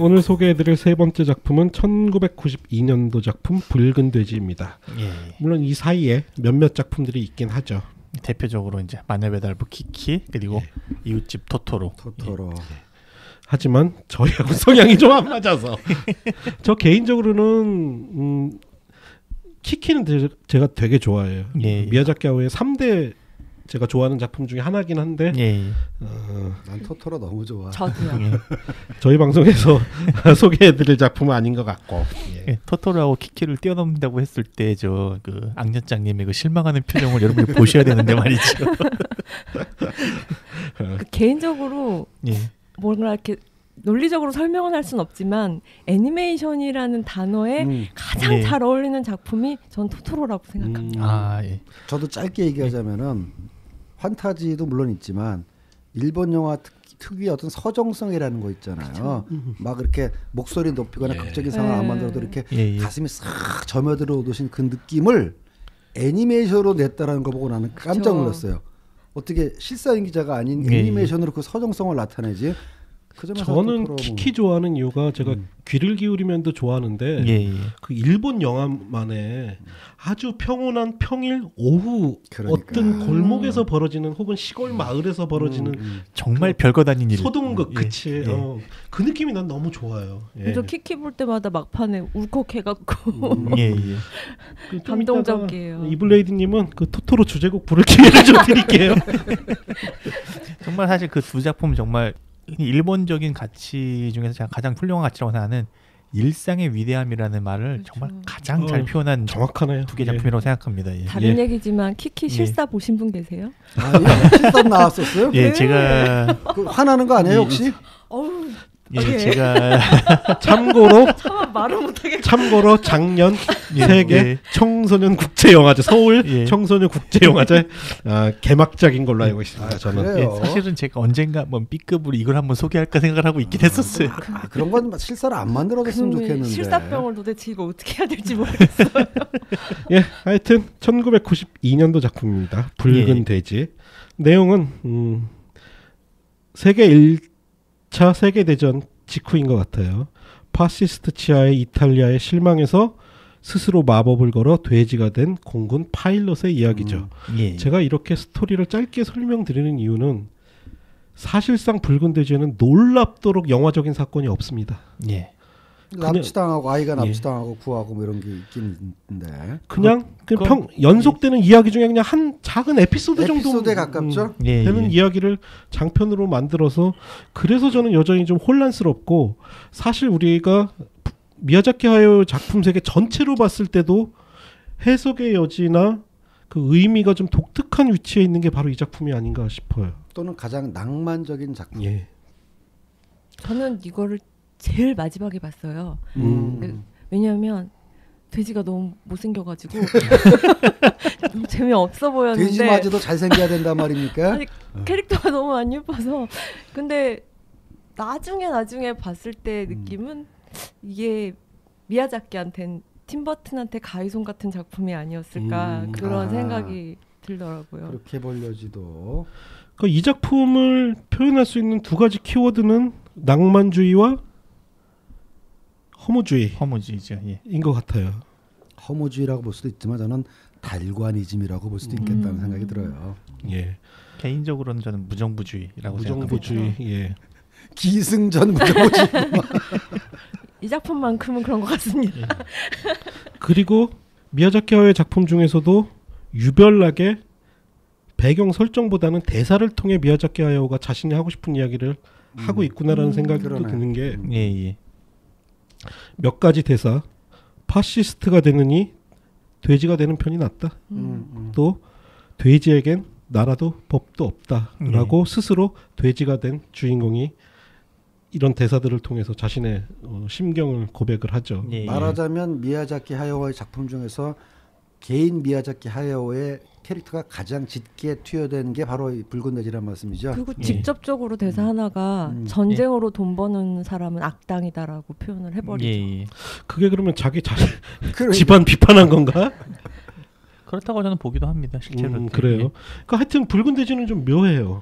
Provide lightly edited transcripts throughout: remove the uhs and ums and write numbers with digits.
오늘 소개해드릴 세 번째 작품은 1992년도 작품 붉은 돼지입니다. 예. 물론 이 사이에 몇몇 작품들이 있긴 하죠. 대표적으로 이제 마녀배달부 키키 그리고 이웃집 토토로. 예. 하지만 저희하고 성향이 좀 안 맞아서 저 개인적으로는 키키는 제가 되게 좋아해요. 예. 미야자키 하야오의 3대 제가 좋아하는 작품 중에 하나긴 한데 난 토토로 너무 좋아. 저도요. 저희 방송에서 소개해드릴 작품은 아닌 것 같고 토토로하고 키키를 뛰어넘는다고 했을 때 저 그 앙년장님의 그 실망하는 표정을 여러분이 보셔야 되는데 말이죠. 개인적으로 뭔가 이렇게 논리적으로 설명은 할 수는 없지만 애니메이션이라는 단어에 가장 잘 어울리는 작품이 전 토토로라고 생각합니다. 저도 짧게 얘기하자면은 판타지도 물론 있지만 일본 영화 특유의 어떤 서정성이라는 거 있잖아요. 막 이렇게 목소리 높이거나 극적인 상황을 안 만들어도 이렇게 가슴이 싹 점여들어 오신 그 느낌을 애니메이션으로 냈다라는 거 보고 나는 깜짝 놀랐어요. 어떻게 실사인 기자가 아닌 애니메이션으로 그 서정성을 나타내지? 저는 키키 좋아하는 이유가 제가 귀를 기울이면도 좋아하는데 그 일본 영화만의 아주 평온한 평일 오후 어떤 골목에서 벌어지는 혹은 시골 마을에서 벌어지는 정말 별거 아닌 일 소동극 그치 그 느낌이 난 너무 좋아요. 저 키키 볼 때마다 막판에 울컥해갖고 감동적이에요. 이블레이드님은 그 토토로 주제곡 부를 기회를 좀 드릴게요. 정말 사실 그 두 작품 정말 일본적인 가치 중에서 제가 가장 훌륭한 가치라고 생각하는 일상의 위대함이라는 말을 정말 가장 잘 표현한 정확하네요. 두 개 작품이라고 생각합니다. 다른 얘기지만 키키 실사 보신 분 계세요? 실사 나왔었어요? 제가 그 화나는 거 아니에요 혹시? 제가 참고로 작년 세계 청소년 국제영화제 서울 청소년 국제영화제 개막작인 걸로 알고 있습니다. 저는 사실은 제가 언젠가 뭐 B급으로 이걸 한번 소개할까 생각을 하고 있긴 했었어요. 그런 건 실사를 안 만들어줬으면 좋겠는데. 실사병을 도대체 이거 어떻게 해야 될지 모르겠어요. 하여튼 1992년도 작품입니다. 붉은 돼지. 내용은 세계 1차 세계대전 직후인 것 같아요. 파시스트 치하의 이탈리아에 실망해서 스스로 마법을 걸어 돼지가 된 공군 파일럿의 이야기죠. 제가 이렇게 스토리를 짧게 설명드리는 이유는 사실상 붉은 돼지에는 놀랍도록 영화적인 사건이 없습니다. 납치당하고 아이가 납치당하고 구하고 뭐 이런 게 있긴 있는데 그냥 연속되는 이야기 중에 그냥 한 작은 에피소드에 가깝죠. 되는 이야기를 장편으로 만들어서 그래서 저는 여전히 좀 혼란스럽고 사실 우리가 미야자키 하야오 작품 세계 전체로 봤을 때도 해석의 여지나 그 의미가 좀 독특한 위치에 있는 게 바로 이 작품이 아닌가 싶어요. 또는 가장 낭만적인 작품. 저는 이거를 제일 마지막에 봤어요. 왜냐하면 돼지가 너무 못생겨가지고 좀 재미없어 보였는데 돼지마저도 잘생겨야 된단 말입니까? 아니, 캐릭터가 너무 안 예뻐서 근데 나중에 봤을 때 느낌은 이게 미야자키한텐 팀버튼한테 가위손 같은 작품이 아니었을까 그런 생각이 들더라고요. 그렇게 벌려지도 그러니까 이 작품을 표현할 수 있는 두 가지 키워드는 낭만주의와 허무주의죠. 인 것 같아요. 허무주의라고 볼 수도 있지만 저는 달관이즘이라고 볼 수도 있겠다는 생각이 들어요. 개인적으로는 저는 무정부주의라고 생각합니다. 기승전 무정부주의. 이 작품만큼은 그런 것 같습니다. 그리고 미야자키 하야오의 작품 중에서도 유별나게 배경 설정보다는 대사를 통해 미야자키 하야오가 자신이 하고 싶은 이야기를 하고 있구나라는 생각이 또 드는 게 몇 가지 대사 파시스트가 되느니 돼지가 되는 편이 낫다. 또 돼지에겐 나라도 법도 없다라고 스스로 돼지가 된 주인공이 이런 대사들을 통해서 자신의 심경을 고백을 하죠. 말하자면 미야자키 하야오의 작품 중에서 개인 미야자키 하야오의 캐릭터가 가장 짙게 투여된 게 바로 이 붉은 돼지란 말씀이죠. 그리고 직접적으로 대사 하나가 전쟁으로 돈 버는 사람은 악당이다라고 표현을 해버리죠. 그게 그러면 자기 집안 비판한 건가? 그렇다고 저는 보기도 합니다. 실제로. 그래요. 그러니까 하여튼 붉은 돼지는 좀 묘해요.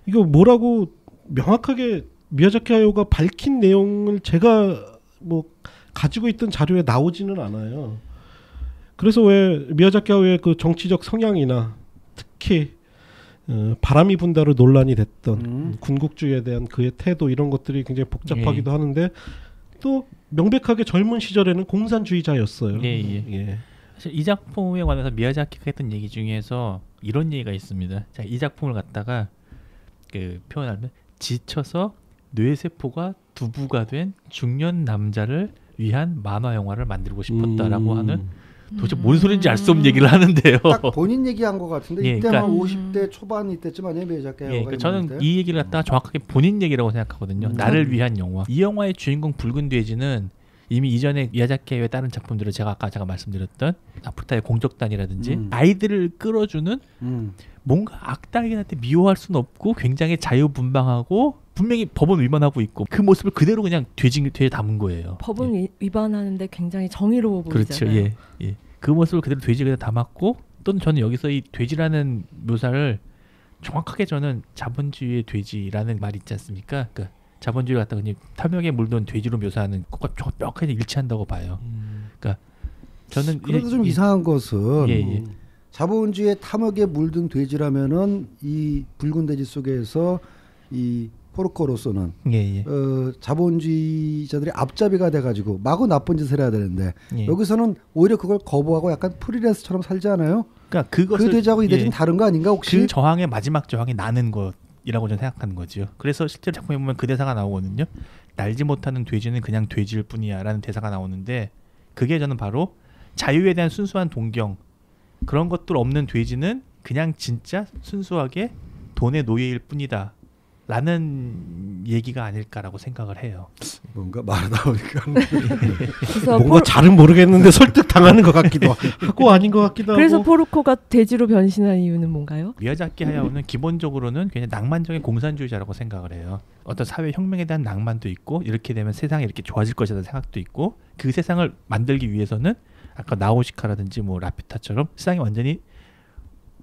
이거 뭐라고 명확하게 미야자키 하야오가 밝힌 내용을 제가 뭐 가지고 있던 자료에 나오지는 않아요. 그래서 왜 미야자키 하야오의 그 정치적 성향이나 특히 바람이 분다로 논란이 됐던 군국주의에 대한 그의 태도 이런 것들이 굉장히 복잡하기도 하는데 또 명백하게 젊은 시절에는 공산주의자였어요. 예. 사실 이 작품에 관해서 미야자키가 했던 얘기 중에서 이런 얘기가 있습니다. 자, 이 작품을 갖다가 그 표현하면 지쳐서 뇌세포가 두부가 된 중년 남자를 위한 만화 영화를 만들고 싶었다라고 하는 도대체 뭔 소리인지 알 수 없는 얘기를 하는데요. 딱 본인 얘기한 것 같은데 예, 이때만 그러니까, 50대 초반 이때쯤 아니에요, 미야자키 하야오가. 그러니까 저는 이 얘기를 갖다가 정확하게 본인 얘기라고 생각하거든요. 나를 위한 영화. 이 영화의 주인공 붉은 돼지는 이미 이전에 미야자키 하야오의 다른 작품들을 제가 말씀드렸던 아프타의 공적단이라든지 아이들을 끌어주는 뭔가 악당에게 미워할 수는 없고 굉장히 자유분방하고 분명히 법은 위반하고 있고 그 모습을 그대로 그냥 돼지에 담은 거예요. 법은 위반하는데 굉장히 정의로워 보이잖아요. 그렇죠. 예. 그 모습을 그대로 돼지에 담았고 또는 저는 여기서 이 돼지라는 묘사를 정확하게 저는 자본주의의 돼지라는 말이 있지 않습니까? 그러니까 자본주의를 갖다가 그냥 탐욕에 물든 돼지로 묘사하는 것과 정확하게 일치한다고 봐요. 그러니까 저는 그래도 좀 이상한 것은 예. 자본주의의 탐욕에 물든 돼지라면은 이 붉은 돼지 속에서 이 포르코로서는 자본주의자들의 앞잡이가 돼가지고 마구 나쁜 짓을 해야 되는데 여기서는 오히려 그걸 거부하고 약간 프리랜서처럼 살지 않아요? 그러니까 그것을 그 돼지하고 이 돼지는 다른 거 아닌가 혹시? 그 저항의 마지막 저항이 나는 것이라고 저는 생각하는 거죠. 그래서 실제로 작품에 보면 그 대사가 나오거든요. 날지 못하는 돼지는 그냥 돼지일 뿐이야라는 대사가 나오는데 그게 저는 바로 자유에 대한 순수한 동경 그런 것들 없는 돼지는 그냥 진짜 순수하게 돈의 노예일 뿐이다. 라는 얘기가 아닐까라고 생각을 해요. 뭔가 말하다 보니까 뭔가 잘은 모르겠는데 설득 당하는 것 같기도 하고 아닌 것 같기도 하고. 그래서 포르코가 돼지로 변신한 이유는 뭔가요? 미야자키 하야오는 기본적으로는 그냥 낭만적인 공산주의자라고 생각을 해요. 어떤 사회 혁명에 대한 낭만도 있고 이렇게 되면 세상이 이렇게 좋아질 것이라는 생각도 있고 그 세상을 만들기 위해서는 아까 나우시카라든지 뭐 라퓨타처럼 세상이 완전히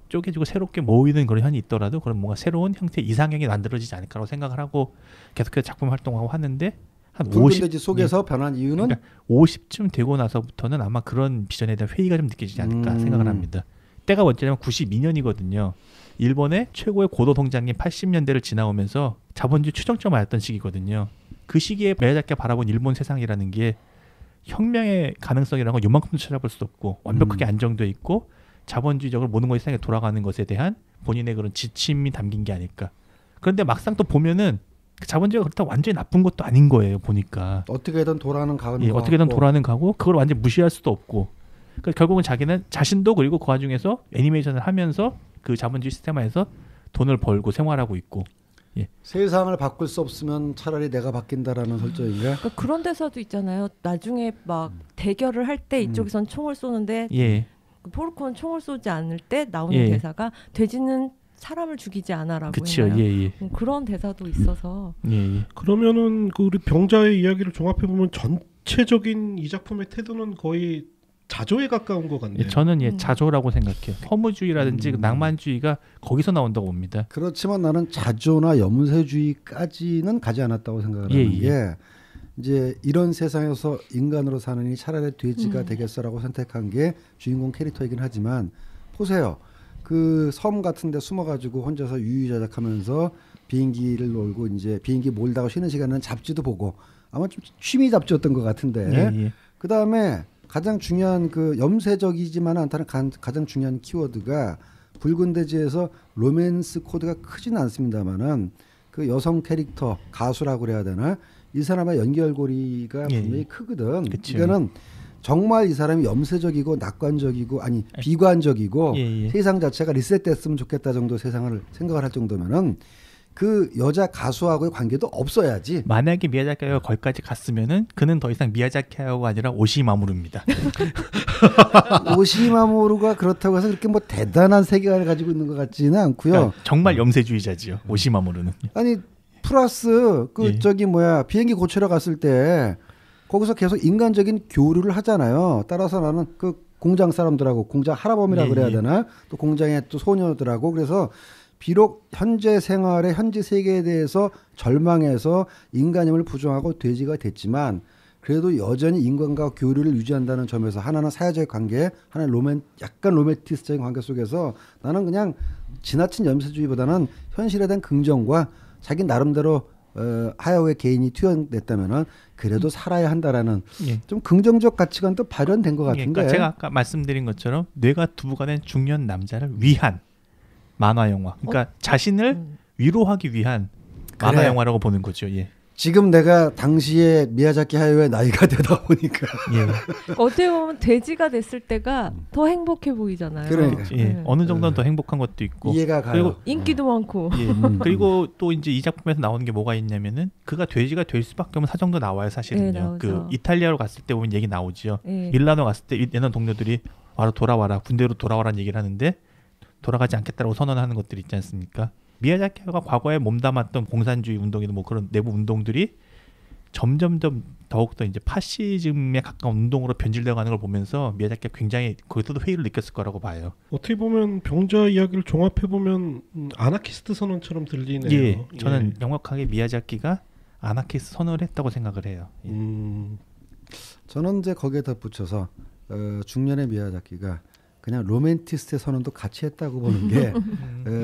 쪼개지고 새롭게 모이는 그런 현이 있더라도 그런 뭔가 새로운 형태의 이상형이 만들어지지 않을까라고 생각을 하고 계속해서 작품 활동하고 하는데 한 50돼지 속에서 변한 이유는 그러니까 50쯤 되고 나서부터는 아마 그런 비전에 대한 회의가 좀 느껴지지 않을까 생각을 합니다. 때가 언제냐면 92년이거든요. 일본의 최고의 고도 성장인 80년대를 지나오면서 자본주의 최정점을 알았던 시기거든요. 그 시기에 미야자키가 바라본 일본 세상이라는 게 혁명의 가능성이라는 건 요만큼도 찾아볼 수 없고 완벽하게 안정돼 있고 자본주의적으로 모든 것이 세상에 돌아가는 것에 대한 본인의 그런 지침이 담긴 게 아닐까. 그런데 막상 또 보면은 자본주의가 그렇다고 완전히 나쁜 것도 아닌 거예요. 보니까 어떻게든 돌아가는 가는 거 어떻게든 돌아가는 가고 그걸 완전 무시할 수도 없고. 그러니까 결국은 자기는 자신도 그리고 그 와중에서 애니메이션을 하면서 그 자본주의 시스템 안에서 돈을 벌고 생활하고 있고. 세상을 바꿀 수 없으면 차라리 내가 바뀐다라는 설정인가? 그러니까 그런 대사도 있잖아요. 나중에 막 대결을 할 때 이쪽에선 총을 쏘는데 포르코는 총을 쏘지 않을 때 나오는 대사가 돼지는 사람을 죽이지 않아라고 그쵸, 해요. 그런 대사도 있어서 그러면은 그 우리 병자의 이야기를 종합해 보면 전체적인 이 작품의 태도는 거의 자조에 가까운 것 같네요. 저는 자조라고 생각해요. 허무주의라든지 낭만주의가 거기서 나온다고 봅니다. 그렇지만 나는 자조나 염세주의까지는 가지 않았다고 생각을 하는 게 이제 이런 세상에서 인간으로 사느니 차라리 돼지가 되겠어라고 선택한 게 주인공 캐릭터이긴 하지만 보세요. 그 섬 같은 데 숨어가지고 혼자서 유유자적하면서 비행기를 놀고 이제 비행기 몰다가 쉬는 시간에는 잡지도 보고 아마 좀 취미 잡지였던 것 같은데 그 다음에 가장 중요한 그 염세적이지만 않다는 가장 중요한 키워드가 붉은 돼지에서 로맨스 코드가 크지는 않습니다만은 그 여성 캐릭터 가수라고 그래야 되나 이 사람의 연결고리가 분명히 크거든. 그러니까는 정말 이 사람이 염세적이고 낙관적이고 아니 비관적이고 세상 자체가 리셋됐으면 좋겠다 정도 세상을 생각을 할 정도면은 그 여자 가수하고의 관계도 없어야지. 만약에 미야자키가 거기까지 갔으면은 그는 더 이상 미야자키 하야오가 아니라 오시마모루입니다. 오시마모루가 그렇다고 해서 그렇게 뭐 대단한 세계관을 가지고 있는 것 같지는 않고요. 그러니까 정말 염세주의자지요. 오시마모루는. 아니 플러스 그 저기 뭐야 비행기 고치러 갔을 때 거기서 계속 인간적인 교류를 하잖아요. 따라서 나는 그 공장 사람들하고 공장 할아범이라고 그래야 되나 또 공장의 또 소녀들하고 그래서 비록 현재 생활의 현재 세계에 대해서 절망해서 인간임을 부정하고 돼지가 됐지만 그래도 여전히 인간과 교류를 유지한다는 점에서 하나는 사회적 관계, 하나는 약간 로맨티스트적인 관계 속에서 나는 그냥 지나친 염세주의보다는 현실에 대한 긍정과 자기 나름대로 하야오의 개인이 투영됐다면은 그래도 살아야 한다라는 예. 좀 긍정적 가치관도 발현된 것 같은데. 그러니까 제가 아까 말씀드린 것처럼 뇌가 두부가 된 중년 남자를 위한 만화 영화. 그러니까 자신을 위로하기 위한 만화 그래. 영화라고 보는 거죠. 예. 지금 내가 당시에 미야자키 하야오의 나이가 되다 보니까 예. 어떻게 보면 돼지가 됐을 때가 더 행복해 보이잖아요. 그러니까. 예. 네. 어느 정도는 더 행복한 것도 있고. 이해가 가요. 그리고 인기도 많고. 예. 그리고 또 이제 이 작품에서 나오는 게 뭐가 있냐면은 그가 돼지가 될 수밖에 없는 사정도 나와요, 사실은요. 네, 나오죠. 그 이탈리아로 갔을 때 보면 얘기 나오지요. 네. 밀라노 갔을 때 옛날 동료들이 돌아와라 군대로 돌아와라는 얘기를 하는데 돌아가지 않겠다라고 선언하는 것들이 있지 않습니까? 미야자키가 과거에 몸담았던 공산주의 운동이나 뭐 그런 내부 운동들이 점점점 더욱더 이제 파시즘에 가까운 운동으로 변질되어 가는 걸 보면서 미야자키가 굉장히 거기서도 회의를 느꼈을 거라고 봐요. 어떻게 보면 병자 이야기를 종합해 보면 아나키스트 선언처럼 들리네요. 예, 저는 명확하게 미야자키가 아나키스트 선언을 했다고 생각을 해요. 예. 저는 이제 거기에 덧붙여서 중년의 미야자키가 그냥 로맨티스트의 선언도 같이 했다고 보는 게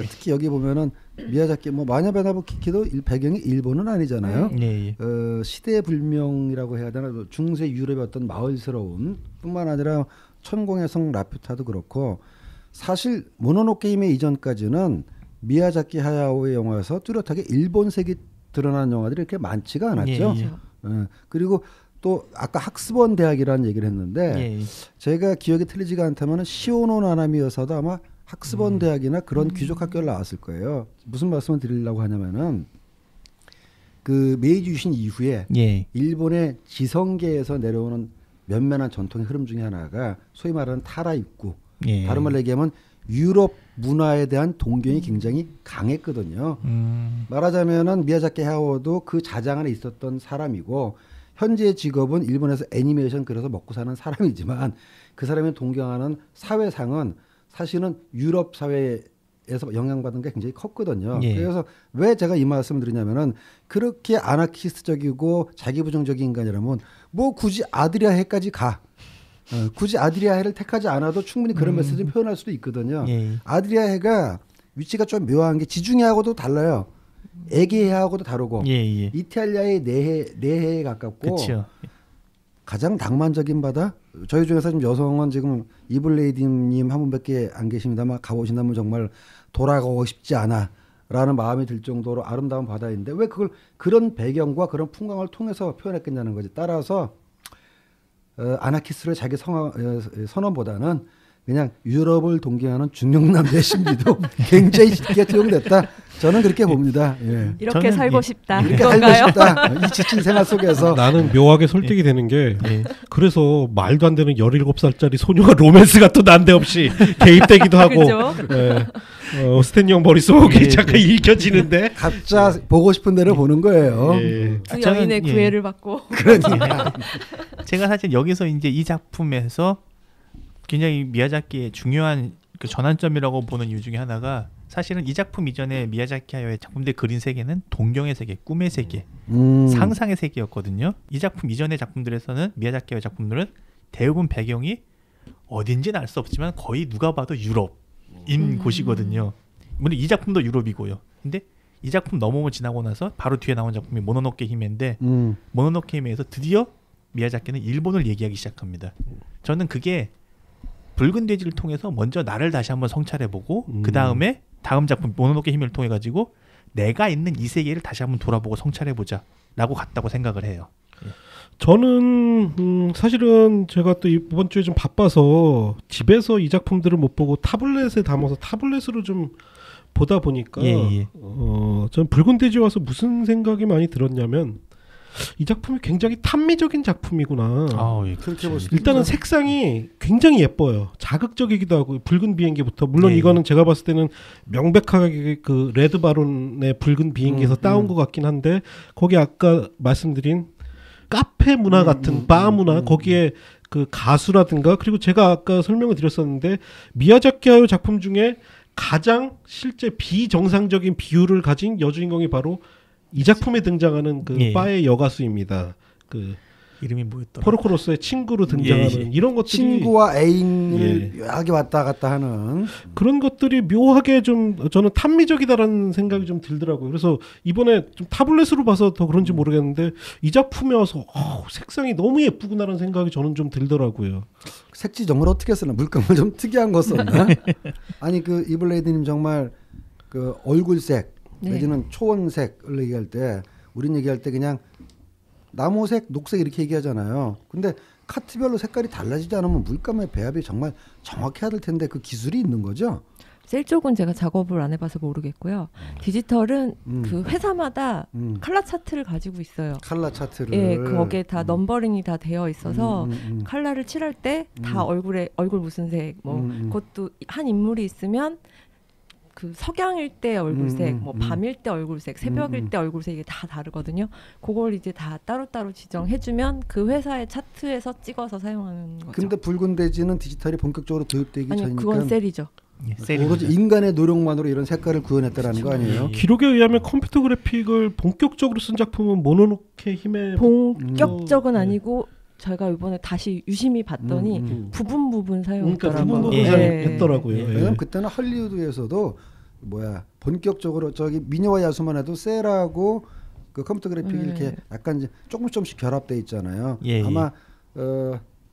특히 여기 보면은 미야자키 뭐 마냐베나부 키키도 배경이 일본은 아니잖아요. 예, 예. 시대 불명이라고 해야 되나 중세 유럽의 어떤 마을스러운 뿐만 아니라 천공의 성 라퓨타도 그렇고 사실 모노노케 히메 이전까지는 미야자키 하야오의 영화에서 뚜렷하게 일본색이 드러나는 영화들이 이렇게 많지가 않았죠. 예, 예. 그리고 또 아까 학습원 대학이라는 얘기를 했는데 예, 예. 제가 기억이 틀리지가 않다면 시오노 나나미 여사도 아마 학습원 대학이나 그런 귀족 학교를 나왔을 거예요. 무슨 말씀을 드리려고 하냐면은 그 메이지 유신 이후에 예. 일본의 지성계에서 내려오는 면면한 전통의 흐름 중에 하나가 소위 말하는 타라 입구. 예. 다른 말로 얘기하면 유럽 문화에 대한 동경이 굉장히 강했거든요. 말하자면은 미야자키 하야오도 그 자장 안에 있었던 사람이고 현재의 직업은 일본에서 애니메이션 그려서 먹고 사는 사람이지만 그 사람이 동경하는 사회상은 사실은 유럽 사회에서 영향받은 게 굉장히 컸거든요. 예. 그래서 왜 제가 이 말씀을 드리냐면은 그렇게 아나키스트적이고 자기부정적인 인간이라면 뭐 굳이 아드리아해까지 가. 굳이 아드리아해를 택하지 않아도 충분히 그런 메시지를 표현할 수도 있거든요. 예. 아드리아해가 위치가 좀 묘한 게 지중해하고도 달라요. 에게해하고도 다르고 예, 예. 이탈리아의 내해에 가깝고 그렇죠. 가장 낭만적인 바다. 저희 중에서 지금 여성은 지금 이블레이디님 한 분밖에 안 계십니다만 가보신다면 정말 돌아가고 싶지 않아라는 마음이 들 정도로 아름다운 바다인데 왜 그걸 그런 배경과 그런 풍광을 통해서 표현했겠냐는 거지. 따라서 아나키스트를 자기 선언보다는 그냥 유럽을 동경하는 중년 남자의 심리도 굉장히 쉽게 투영됐다. 저는 그렇게 봅니다. 예. 이렇게 저는 살고 예. 싶다. 이렇게 살고 그건가요? 싶다. 이 지친 생활 속에서 나는 묘하게 설득이 되는 게 예. 그래서 말도 안 되는 17살짜리 소녀가 로맨스가 또 난데없이 개입되기도 하고 그죠? 스탠리 형 머릿속에 예, 잠깐 읽혀지는데 각자 보고 싶은 대로 보는 거예요. 예. 두 저는, 여인의 예. 구애를 받고. 제가 사실 여기서 이제 이 작품에서 굉장히 미야자키의 중요한 그 전환점이라고 보는 이유 중에 하나가 사실은 이 작품 이전에 미야자키 하야오의 작품들 그린 세계는 동경의 세계, 꿈의 세계, 상상의 세계였거든요. 이 작품 이전의 작품들에서는 미야자키 하야오의 작품들은 대부분 배경이 어딘지는 알 수 없지만 거의 누가 봐도 유럽인 곳이거든요. 물론 이 작품도 유럽이고요. 근데 이 작품 넘어오고 지나고 나서 바로 뒤에 나온 작품이 모노노케 히메인데 모노노케 히메에서 드디어 미야자키는 일본을 얘기하기 시작합니다. 저는 그게 붉은 돼지를 통해서 먼저 나를 다시 한번 성찰해보고 그 다음에 다음 작품 모노노케 히메를 통해 가지고 내가 있는 이 세계를 다시 한번 돌아보고 성찰해보자 라고 갔다고 생각을 해요. 저는 사실은 제가 또 이번 주에 좀 바빠서 집에서 이 작품들을 못 보고 타블렛에 담아서 타블렛으로 좀 보다 보니까 전 붉은 돼지 와서 무슨 생각이 많이 들었냐면 이 작품이 굉장히 탐미적인 작품이구나. 예, 그렇게 볼 수 일단은 있죠. 색상이 굉장히 예뻐요. 자극적이기도 하고 붉은 비행기부터 물론 예. 이거는 제가 봤을 때는 명백하게 그 레드 바론의 붉은 비행기에서 따온 것 같긴 한데 거기 아까 말씀드린 카페 문화 같은 바 문화 거기에 그 가수라든가 그리고 제가 아까 설명을 드렸었는데 미야자키 하야오 작품 중에 가장 실제 비정상적인 비율을 가진 여주인공이 바로 이 작품에 등장하는 그 예. 바의 여가수입니다. 그 이름이 뭐였더라? 포르코 로서의 친구로 등장하는 예. 이런 것들이 친구와 애인을 묘하게 왔다 갔다 하는 그런 것들이 묘하게 좀 저는 탐미적이다라는 생각이 좀 들더라고요. 그래서 이번에 좀 타블렛으로 봐서 더 그런지 모르겠는데 이 작품에 와서 색상이 너무 예쁘구나라는 생각이 저는 좀 들더라고요. 색지정을 어떻게 쓰나 물감을 좀 특이한 거 썼나? 아니 그 이블레이드님 정말 그 얼굴색 네. 내지는 초원색을 얘기할 때 우린 얘기할 때 그냥 나무색, 녹색 이렇게 얘기하잖아요. 근데 카트별로 색깔이 달라지지 않으면 물감의 배합이 정말 정확해야 될 텐데 그 기술이 있는 거죠. 셀 쪽은 제가 작업을 안 해봐서 모르겠고요. 디지털은 그 회사마다 컬러 차트를 가지고 있어요. 컬러 차트를. 예, 거기에 다 넘버링이 다 되어 있어서 컬러를 칠할 때 다 얼굴 무슨 색, 뭐 그것도 한 인물이 있으면 그 석양일 때 얼굴색, 뭐 밤일 때 얼굴색, 새벽일 때 얼굴색 이게 다 다르거든요. 그걸 이제 다 따로따로 지정해주면 그 회사의 차트에서 찍어서 사용하는 거죠. 근데 붉은 돼지는 디지털이 본격적으로 도입되기 아니 전이니까 그건 셀이죠. 오로지 인간의 노력만으로 이런 색깔을 구현했다라는 거 아니에요? 기록에 의하면 컴퓨터 그래픽을 본격적으로 쓴 작품은 모노노케 힘의 본격적은 아니고 저희가 이번에 다시 유심히 봤더니 부분 사용했더라고요. 부분 예. 사용했더라고요. 예. 왜냐면 그때는 할리우드에서도 본격적으로 저기 미녀와 야수만 해도 셀하고 그 컴퓨터 그래픽이 이렇게 약간 이제 조금씩 결합돼 있잖아요. 예. 아마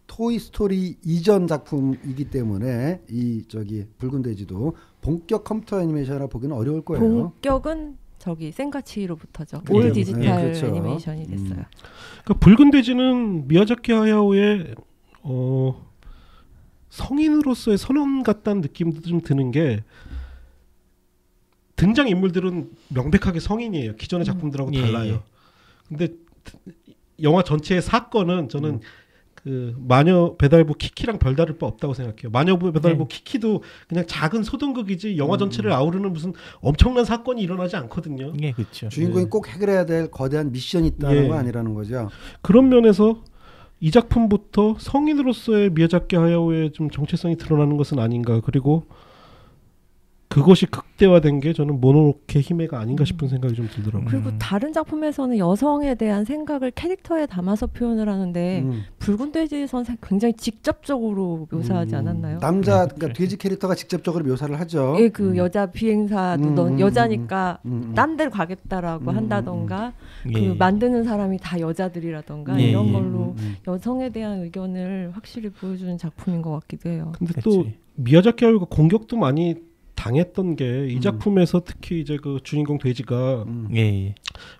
토이 스토리 이전 작품이기 때문에 이 저기 붉은 돼지도 본격 컴퓨터 애니메이션이라 보기는 어려울 거예요. 본격은 저기 센가치로부터죠. 예, 올 디지털 예, 그렇죠. 애니메이션이 됐어요. 그러니까 붉은 돼지는 미야자키 하야오의 성인으로서의 선언 같다는 느낌도 좀 드는 게 등장 인물들은 명백하게 성인이에요. 기존의 작품들하고 달라요. 근데 영화 전체의 사건은 저는 그 마녀 배달부 키키랑 별다를 바 없다고 생각해요. 마녀 배달부 키키도 그냥 작은 소등극이지 영화 전체를 아우르는 무슨 엄청난 사건이 일어나지 않거든요. 예, 그렇죠. 주인공이 꼭 해결해야 될 거대한 미션이 있다는 예. 거 아니라는 거죠. 그런 면에서 이 작품부터 성인으로서의 미야자키 하야오의 좀 정체성이 드러나는 것은 아닌가. 그리고 그것이 극대화된 게 저는 모노노케 히메가 아닌가 싶은 생각이 좀 들더라고요. 그리고 다른 작품에서는 여성에 대한 생각을 캐릭터에 담아서 표현을 하는데 붉은 돼지에서는 굉장히 직접적으로 묘사하지 않았나요? 남자 그러니까 돼지 캐릭터가 직접적으로 묘사를 하죠. 예, 그 여자 비행사도 넌 여자니까 딴 데를 가겠다라고 한다던가 그 만드는 사람이 다 여자들이라던가 이런 걸로 여성에 대한 의견을 확실히 보여주는 작품인 것 같기도 해요. 근데 또 미야자키 하야오가 공격도 많이 당했던 게 이 작품에서 특히 이제 그 주인공 돼지가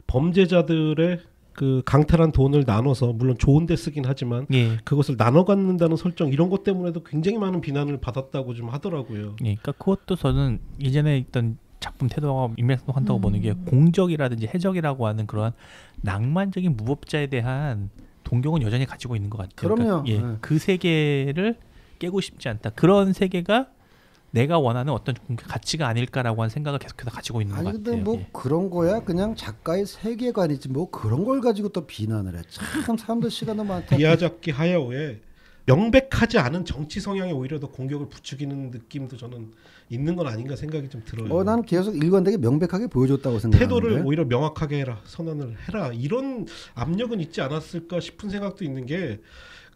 범죄자들의 그 강탈한 돈을 나눠서 물론 좋은 데 쓰긴 하지만 그것을 나눠 갖는다는 설정 이런 것 때문에도 굉장히 많은 비난을 받았다고 좀 하더라고요. 그러니까 그것도 저는 이전에 있던 작품 태도와 인맥한다고 보는 게 공적이라든지 해적이라고 하는 그러한 낭만적인 무법자에 대한 동경은 여전히 가지고 있는 것 같아요. 그럼요. 그러니까 그 세계를 깨고 싶지 않다. 그런 세계가 내가 원하는 어떤 가치가 아닐까라고 하는 생각을 계속해서 가지고 있는 것 같아요. 근데 뭐 그런 거야 그냥 작가의 세계관이지 뭐 그런 걸 가지고 또 비난을 해. 참 사람들 시간 너무 많다. 미야자키 하야오의 명백하지 않은 정치 성향에 오히려 더 공격을 부추기는 느낌도 저는 있는 건 아닌가 생각이 좀 들어요. 나는 계속 일관되게 명백하게 보여줬다고 생각하는데. 태도를 오히려 명확하게 해라, 선언을 해라 이런 압력은 있지 않았을까 싶은 생각도 있는 게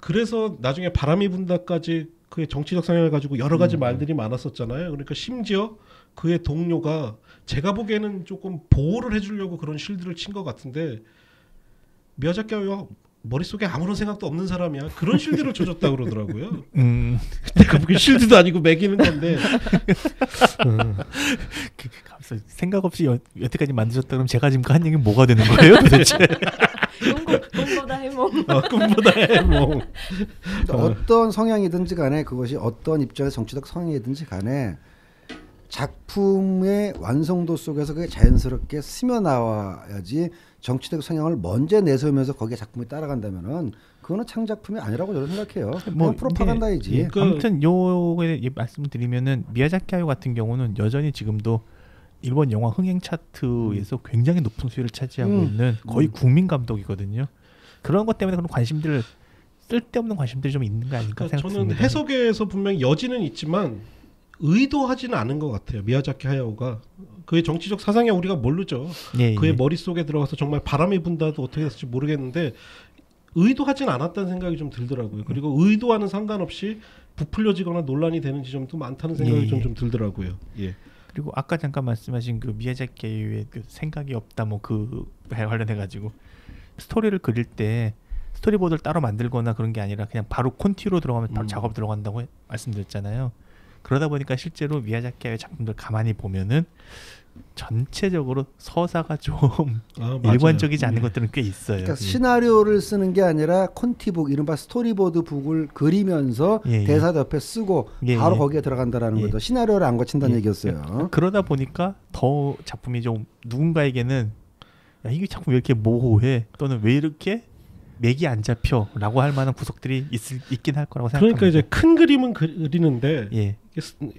그래서 나중에 바람이 분다까지 그의 정치적 성향을 가지고 여러 가지 말들이 많았었잖아요. 그러니까 심지어 그의 동료가 제가 보기에는 조금 보호를 해주려고 그런 실드를 친 것 같은데 미야자키 하야오가 머릿속에 아무런 생각도 없는 사람이야. 그런 실드를 줘줬다 그러더라고요. 내가 보기엔 실드도 아니고 매기는 건데 생각 없이 여태까지 만드셨다 그러면 제가 지금 한 얘기 뭐가 되는 거예요 도대체? 꿈보다 해몽. 꿈보다 해몽. 어떤 성향이든지 간에 그것이 어떤 입장의 정치적 성향이든지 간에 작품의 완성도 속에서 그게 자연스럽게 스며 나와야지 정치적 성향을 먼저 내세우면서 거기에 작품이 따라간다면은 그거는 창작품이 아니라고 저는 생각해요. 뭐 프로파간다이지. 아무튼 요에 말씀드리면은 미야자키 하야오 같은 경우는 여전히 지금도 일본 영화 흥행 차트에서 굉장히 높은 수위를 차지하고 있는 거의 국민 감독이거든요. 그런 것 때문에 그런 관심들을 쓸데없는 관심들이 좀 있는 거 아닐까 생각합니다. 저는 해석에서 분명히 여지는 있지만 의도하지는 않은 것 같아요. 미야자키 하야오가 그의 정치적 사상에 우리가 모르죠. 예, 그의 예. 머릿속에 들어가서 정말 바람이 분다도 어떻게 됐을지 모르겠는데 의도하진 않았다는 생각이 좀 들더라고요. 그리고 의도와는 상관없이 부풀려지거나 논란이 되는 지점도 많다는 생각이 예, 좀 들더라고요. 예. 그리고 아까 잠깐 말씀하신 그 미야자키의 그 생각이 없다 뭐 그 관련해 가지고 스토리를 그릴 때 스토리보드를 따로 만들거나 그런 게 아니라 그냥 바로 콘티로 들어가면 바로 작업 들어간다고 말씀드렸잖아요. 그러다 보니까 실제로 미야자키의 작품들 가만히 보면은 전체적으로 서사가 좀 맞아요. 일관적이지 않은 것들은 꽤 있어요. 그러니까 시나리오를 쓰는 게 아니라 콘티북 이른바 스토리보드 북을 그리면서 예, 예. 대사도 옆에 쓰고 예, 바로 예. 거기에 들어간다라는 예. 거죠. 시나리오를 안 거친다는 얘기였어요. 그러다 보니까 더 작품이 좀 누군가에게는 야, 이게 작품 왜 이렇게 모호해 또는 왜 이렇게 맥이 안 잡혀라고 할 만한 구석들이 있긴 할 거라고 생각합니다. 그러니까 이제 큰 그림은 그리는데 예.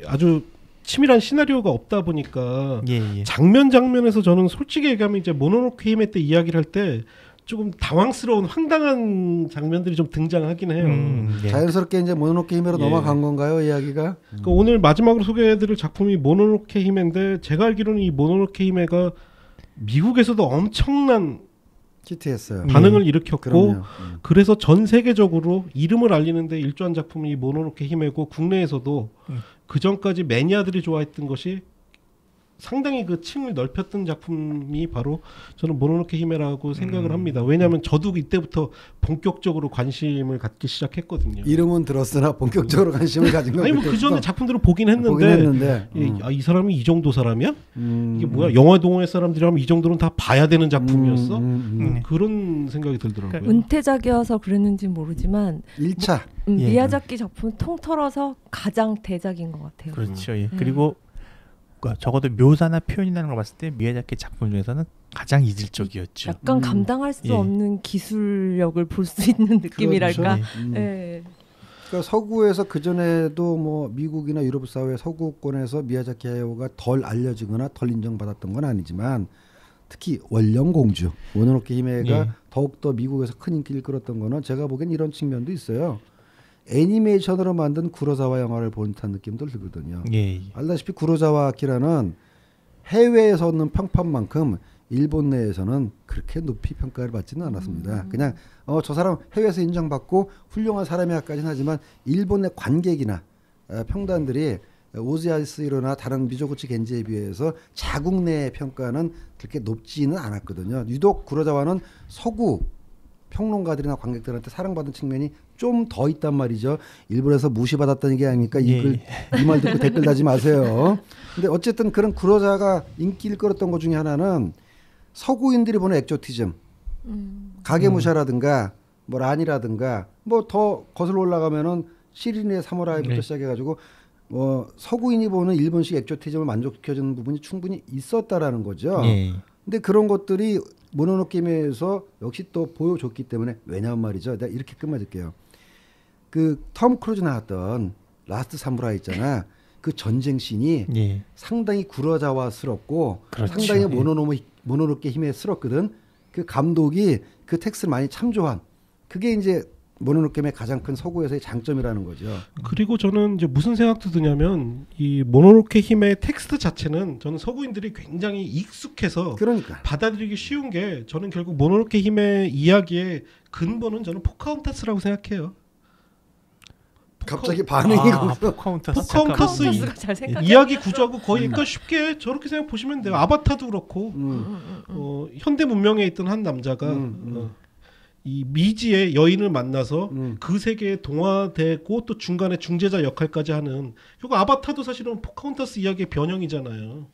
아주 치밀한 시나리오가 없다 보니까 예. 장면에서 저는 솔직히 얘기하면 이제 모노노케 히메 때 이야기를 할 때 조금 당황스러운 황당한 장면들이 좀 등장하긴 해요. 예. 자연스럽게 이제 모노노케 히메로 예. 넘어간 건가요, 이야기가? 그러니까 오늘 마지막으로 소개해드릴 작품이 모노노케 히메인데 제가 알기로는 이 모노노케 히메가 미국에서도 엄청난 히트했어요. 반응을 일으켰고 그럼요. 그래서 전 세계적으로 이름을 알리는데 일조한 작품이 모노노케 히메고 국내에서도 그 전까지 매니아들이 좋아했던 것이 상당히 그 층을 넓혔던 작품이 바로 저는 모노노케 히메라고 생각을 합니다. 왜냐하면 저도 이때부터 본격적으로 관심을 갖기 시작했거든요. 이름은 들었으나 본격적으로 관심을 가진 건 아니 뭐 그 전에 작품들을 보긴 했는데, 이 사람이 이 정도 사람이야? 이게 뭐야? 영화 동호회 사람들이라면 이 정도는 다 봐야 되는 작품이었어? 그런 생각이 들더라고요. 은퇴작이어서 그랬는지 모르지만 1차 예. 미야자키 작품 통틀어서 가장 대작인 것 같아요. 그렇죠. 예. 그리고 적어도 묘사나 표현이라는 걸 봤을 때 미야자키 작품 중에서는 가장 이질적이었죠. 약간 감당할 수 예. 없는 기술력을 볼 수 있는 느낌이랄까. 그렇죠. 예. 그러니까 서구에서 그 전에도 뭐 미국이나 유럽 사회 서구권에서 미야자키 하야오가 덜 알려지거나 덜 인정받았던 건 아니지만 특히 원령공주 모노노케 히메가 예. 더욱더 미국에서 큰 인기를 끌었던 거는 제가 보기엔 이런 측면도 있어요. 애니메이션으로 만든 구로사와 영화를 본 듯한 느낌도 들거든요. 예. 알다시피 구로사와 아키라는 해외에서 얻는 평판만큼 일본 내에서는 그렇게 높이 평가를 받지는 않았습니다. 그냥 저 사람 해외에서 인정받고 훌륭한 사람이야까지는 하지만 일본의 관객이나 평단들이 오즈야스 히로나 다른 미조구치 겐지에 비해서 자국 내의 평가는 그렇게 높지는 않았거든요. 유독 구로사와는 서구 평론가들이나 관객들한테 사랑받은 측면이 좀 더 있단 말이죠. 일본에서 무시받았다는 게 아니니까 이 말 듣고 댓글 다지 마세요. 근데 어쨌든 그런 구로사가 인기를 끌었던 것 중에 하나는 서구인들이 보는 엑조티즘, 가게무샤라든가 뭐 란이라든가 뭐 더 거슬러 올라가면은 시린의 사무라이부터 시작해가지고 서구인이 보는 일본식 엑조티즘을 만족시켜주는 부분이 충분히 있었다라는 거죠. 예. 근데 그런 것들이 모노노케 히메에서 역시 또 보여줬기 때문에 왜냐면 말이죠. 내가 이렇게 끝마줄게요. 그 톰 크루즈 나왔던 라스트 사무라이 있잖아. 그 전쟁 씬이 예. 상당히 구로사와스럽고 그렇죠. 상당히 예. 모노노케 히메스럽거든. 그 감독이 그 텍스트를 많이 참조한 그게 이제 모노노케 히메의 가장 큰 서구에서의 장점이라는 거죠. 그리고 저는 이제 무슨 생각도 드냐면 이 모노노케 히메의 텍스트 자체는 저는 서구인들이 굉장히 익숙해서 그러니까 받아들이기 쉬운 게 저는 결국 모노노케 히메 이야기의 근본은 저는 포카혼타스라고 생각해요. 갑자기 반응이 거기서 포카혼타스 포카혼타스가 잘 생각. 이야기 구조하고 거의 그러니까 쉽게 저렇게 생각 보시면 돼요. 아바타도 그렇고 현대 문명에 있던 한 남자가 이 미지의 여인을 만나서 그 세계에 동화되고 또 중간에 중재자 역할까지 하는 이거 아바타도 사실은 포카혼타스 이야기의 변형이잖아요.